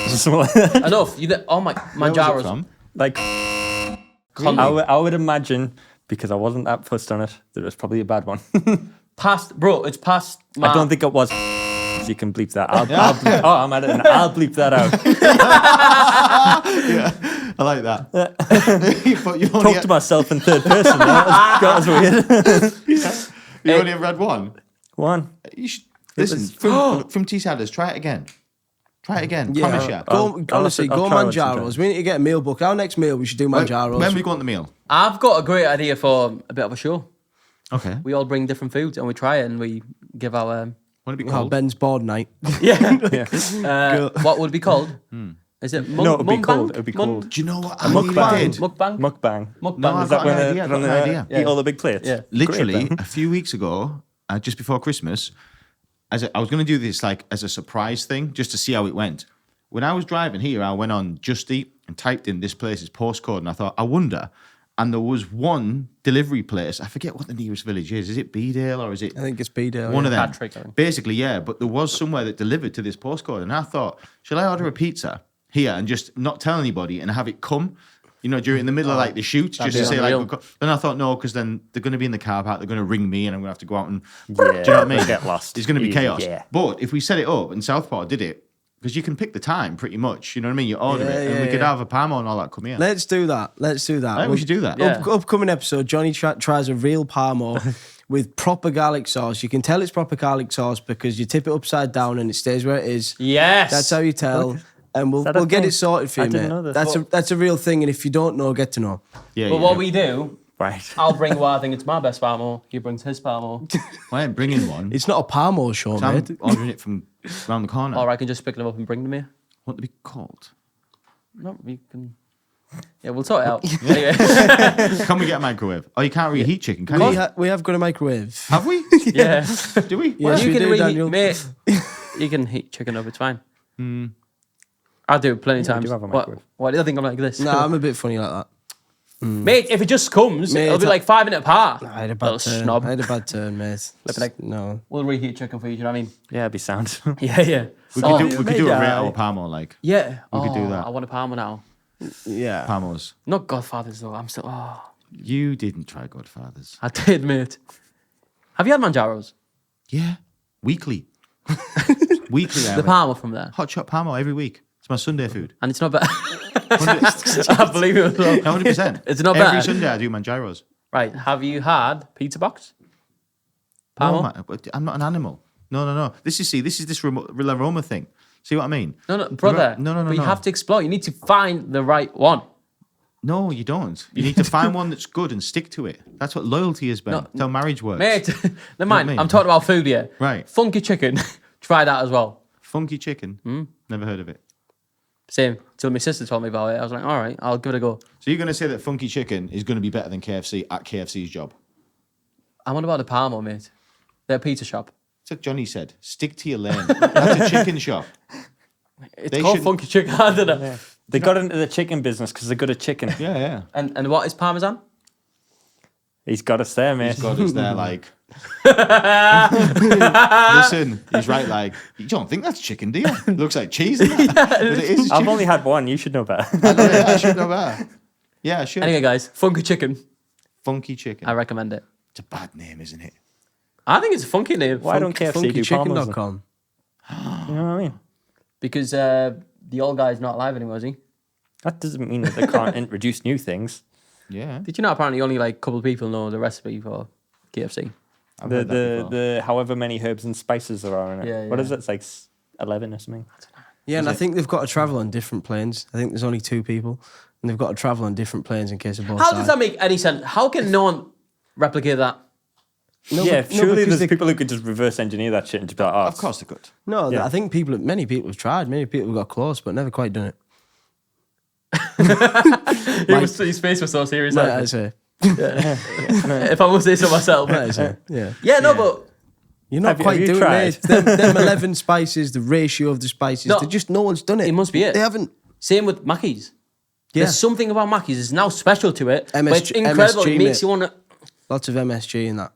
Somewhere like that. Enough. Oh my Where was it Manjaro's. from? Like, I would imagine, because I wasn't that fussed on it, that it was probably a bad one. Past, bro, it's past my... I don't think it was. You can bleep that. I'm at it now. I'll bleep that out. Yeah, I like that. But you only, Talk to myself in third person. That was weird. you only ever had one? One. You should, listen, from T-Sadders, try it again. Try it again. Yeah. Promise you. Honestly, I'll go try one Manjaros. sometime. We need to get a meal book. Our next meal, we should do Manjaros. When we go on the meal? I've got a great idea for a bit of a show. Okay. We all bring different foods and we try it and we give our... Want to be Oh, called? Ben's board night. Yeah. Yeah. What would it be called? Is it No, it'd be mukbang? called. It'd be called Do you know what I mukbang. nearly did? Mukbang? mukbang. Mukbang. No, I've Is got that an when idea. I've got an idea. Eat all the big plates. Yeah. Literally, Great, then. a few weeks ago, just before Christmas, I was going to do this like as a surprise thing, just to see how it went. When I was driving here, I went on Just Eat and typed in this place's postcode, and I thought, I wonder. And there was one delivery place. I forget what the nearest village is. Is it Beedale or is it I think it's B-Dale. one of them? Patrick, I think. Basically, yeah. But there was somewhere that delivered to this postcode, and I thought, shall I order a pizza here and just not tell anybody and have it come? During the middle of like the shoot, just be to say unreal. like. Then I thought no, because then they're going to be in the car park. They're going to ring me, and I'm going to have to go out and. Yeah, Do you know what I mean? they'll get lost. It's going to be Easy, chaos. yeah. But if we set it up, and Southport did it, because you can pick the time pretty much. You know what I mean? You order Yeah, it, and we yeah, could yeah. have a Parmo and all that come here. Let's do that. I think we should do that. Yeah. Upcoming episode, Johnny tries a real Parmo with proper garlic sauce. You can tell it's proper garlic sauce because you tip it upside down and it stays where it is. Yes. That's how you tell. And we'll that a get thing? it sorted for I you, didn't mate. know this. That's a real thing, and if you don't know, get to know. Yeah, But yeah. what we do, Right. I'll bring what I think it's my best Parmo. He brings his Parmo. I ain't bringing one. It's not a Parmo show, I'm mate. ordering it from around the corner. Or I can just pick them up and bring them here. What would it be called? No, we can... Yeah, we'll sort it out. Anyway. Can we get a microwave? Oh, you can't reheat chicken, can you? We have got a microwave. Have we? Yeah. Do we? Yes, you we can do, reheat, Daniel. mate. You can heat chicken up, it's fine. I do plenty of we times. do have a What, microwave. why do you think I'm like this? Nah, I'm a bit funny like that. Mate, if it just comes, Mate, it'll be like 5 minutes apart. I had a Little bad turn. snob. I had a bad turn, mate. like- No. We'll reheat chicken for you, do you know what I mean? Yeah, it'd be sound. Yeah. We Oh, could do a maybe rate I- or Parmo, like Yeah. We could do that. I want a Parmo now. Yeah. Parmos. Not Godfathers, though. I'm still... Oh, You didn't try Godfathers. I did, mate. Have you had Manjaros? Yeah. Weekly. Weekly. The Parmo from there. Hot shot Parmo every week. It's my Sunday food. And it's not bad. I believe it as well. 100%. It's not Every bad. Sunday I do Manjaros. Right. Have you had pizza box? No, Parmo? man, but I'm not an animal. No. This is this aroma thing. See what I mean? No, brother. No. But you have to explore. You need to find the right one. No, you don't. You need to find one that's good and stick to it. That's what loyalty is, Ben. No. That's how marriage works. Mate, never mind. I mean? I'm talking about food here. Right. Funky chicken. Try that as well. Funky chicken. Never heard of it. Same. Till my sister told me about it. I was like, all right, I'll give it a go. So you're going to say that funky chicken is going to be better than KFC at KFC's job? I'm on about the Parmo, mate. They're a pizza shop. It's like Johnny said. Stick to your lane. That's a chicken shop. It's They called should- Funky Chicken. I don't know. They got into the chicken business because they're good at chicken. Yeah. And what is Parmesan? He's got us there, mate. He's got us there like... Listen, he's right like, you don't think that's chicken, do you? It looks like cheese. But it is I've chicken. only had one. You should know better. I should know that. Yeah, I should. Anyway, guys, Funky Chicken. Funky chicken. I recommend it. It's a bad name, isn't it? I think it's a funky name. Why don't KFC do Parmos? Funkychicken.com. You know what I mean? Because the old guy's not alive anymore, is he? That doesn't mean that they can't introduce new things. Yeah. Did you know apparently only like a couple of people know the recipe for KFC? The however many herbs and spices there are in it. Yeah, What yeah. is it? It's like 11 or something. Yeah, and I think they've got to travel on different planes. I think there's only 2 people, and they've got to travel on different planes in case of both. How does that make any sense? How can no one replicate that? No, Yeah, but- no, surely because there's people who could just reverse engineer that shit and just be like, oh, Of course they could. No, Yeah. I think many people have tried. Many people have got close, but never quite done it. His face was so serious. Might like, I say? if I must say so myself. Might I say? Yeah. Yeah, no, but You're not Have you- quite have you doing tried? it. Them 11 spices, the ratio of the spices, No. no one's done it. It must be it. They haven't. same with Mackey's. Yeah. There's something about Mackey's. It's now special to it. but it's MSG, incredible. It makes mate. you want to. Lots of MSG in that.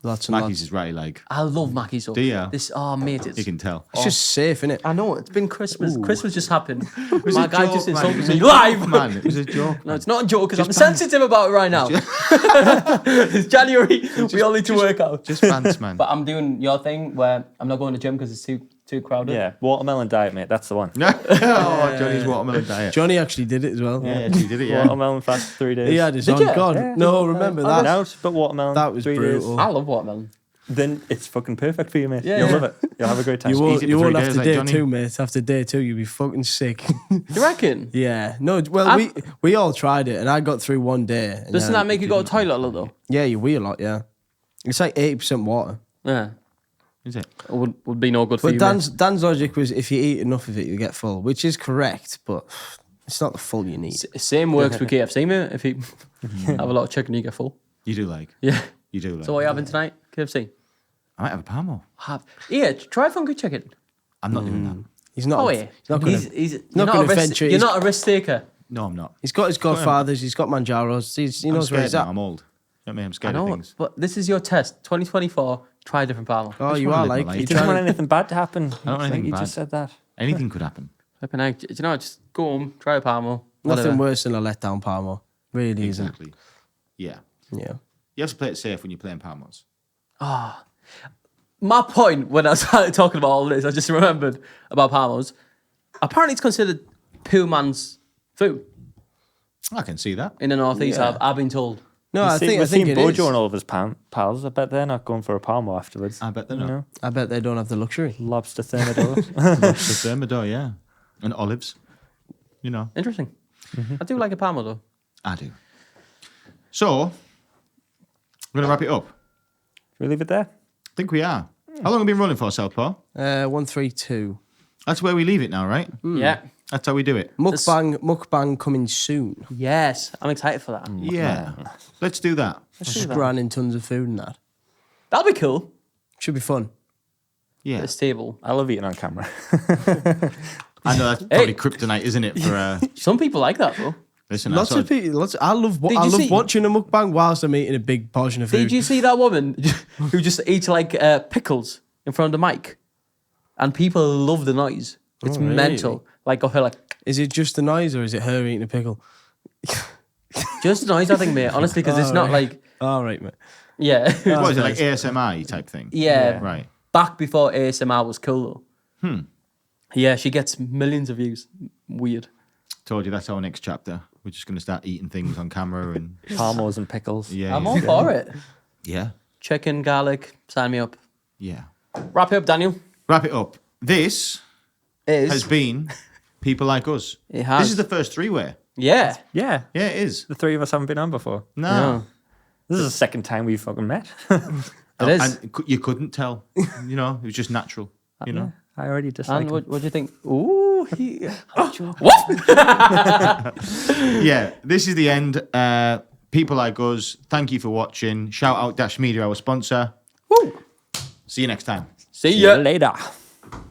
Lots and Mackey's lots. is right like. I love Mackey's. Though. Do ya? This, oh, mate. It's, You can tell. It's just safe, innit? I know. It's been Christmas. Ooh. Christmas just happened. was My a guy joke, just man. insulted It was me a live. joke, man. It was a joke. No, it's not a joke because I'm Just ban- sensitive about it right now. it's January. We all need to work out. Just fans, man. But I'm doing your thing where I'm not going to gym because it's too crowded. yeah, watermelon diet, mate. That's the one. Oh, Johnny's watermelon diet. Johnny actually did it as well. Yeah, he did it, yeah. Watermelon fast 3 days. He had his Did on. ya? God, Yeah. no, remember I've been that? out, but watermelon. That was 3 brutal. days. I love watermelon. Then it's fucking perfect for you, mate. Yeah, You'll yeah. love it. You'll have a great time. You won't, eat it you for 3 won't days after like day Johnny. 2, mate. After day 2, you'll be fucking sick. You reckon? Yeah. No, well, I've- we all tried it, and I got through one day. and Doesn't then that make you go to the toilet a lot though? Yeah, you wee a lot, yeah. It's like 80% water. Yeah. Is it? It would be no good for But you. Dan's logic was if you eat enough of it, you get full, which is correct, but it's not the full you need. Same works with KFC, mate. If you have a lot of chicken, you get full. You do like. Yeah. You do like. So what are you having tonight? KFC. I might have a Parmo. Yeah, try funky chicken. I'm not doing that. He's not. Oh yeah. He's not gonna. You're not not gonna a risk. venture You're his- not a risk taker. No, I'm not. He's got his Godfathers. He's got Manjaros. He I'm knows where scared he's now. at. I'm old. You know what I mean? I'm I scared of know, things. but this is your test. 2024. Try a different Parma. Oh, just you wanna are live my like life. He you doesn't want trying. anything bad to happen. I don't want Like, anything you bad. just said that. Anything could happen. Flipping out. Do you know? Just go home. Try a Parma. Nothing worse than a letdown, Palmo. Really isn't. Exactly. Yeah. Yeah. You have to play it safe when you're playing Parmos. My point when I started talking about all this, I just remembered about Parmos. Apparently, it's considered poor man's food I can see that. in the northeast. Yeah. I've been told. No, I think it Bojo is. and all of his pals. I bet they're not going for a palmo afterwards. I bet they're You not. know? I bet they don't have the luxury. Lobster thermidor. The thermidor, yeah. And olives. You know, Interesting. I do like a Parma though. I do. So, we're going to wrap it up. we leave it there. I think we are. How long have we been running for, Southpaw? 132. That's where we leave it now, right? Yeah. That's how we do it. Mukbang coming soon. Yes, I'm excited for that. Yeah. Let's do that. Just granning tons of food and that. That'll be cool. Should be fun. Yeah. This table. I love eating on camera. I know that's probably kryptonite, isn't it? For Some people like that though. listen, Lots of people. I love Did you see- watching a mukbang whilst I'm eating a big portion of food. Did you see that woman who just eats like pickles in front of the mic? And people love the noise. It's really? mental. Like of her like Is it just the noise or is it her eating a pickle? just the noise, I think, mate. Honestly, because it's not like All right, mate. yeah. What is it, like ASMR type thing? Yeah. Right. Back before ASMR was cool though. Yeah, she gets millions of views. Weird. Told you that's our next chapter. We're just going to start eating things on camera and Palmos and pickles. yeah. I'm all for it. Yeah. Chicken, garlic, sign me up. Yeah. Wrap it up, Daniel. Wrap it up. This has been People Like Us. It has. This is the first three-way. Yeah. Yeah. Yeah, it is. The three of us haven't been on before. No. This is the second time we've fucking met. It is. And you couldn't tell. You know, it was just natural. You know. I already dislike And him. what do you think? Ooh, Yeah, this is the end. People Like Us, thank you for watching. Shout out Dash Media, our sponsor. Woo. See you next time. See See ya. you later.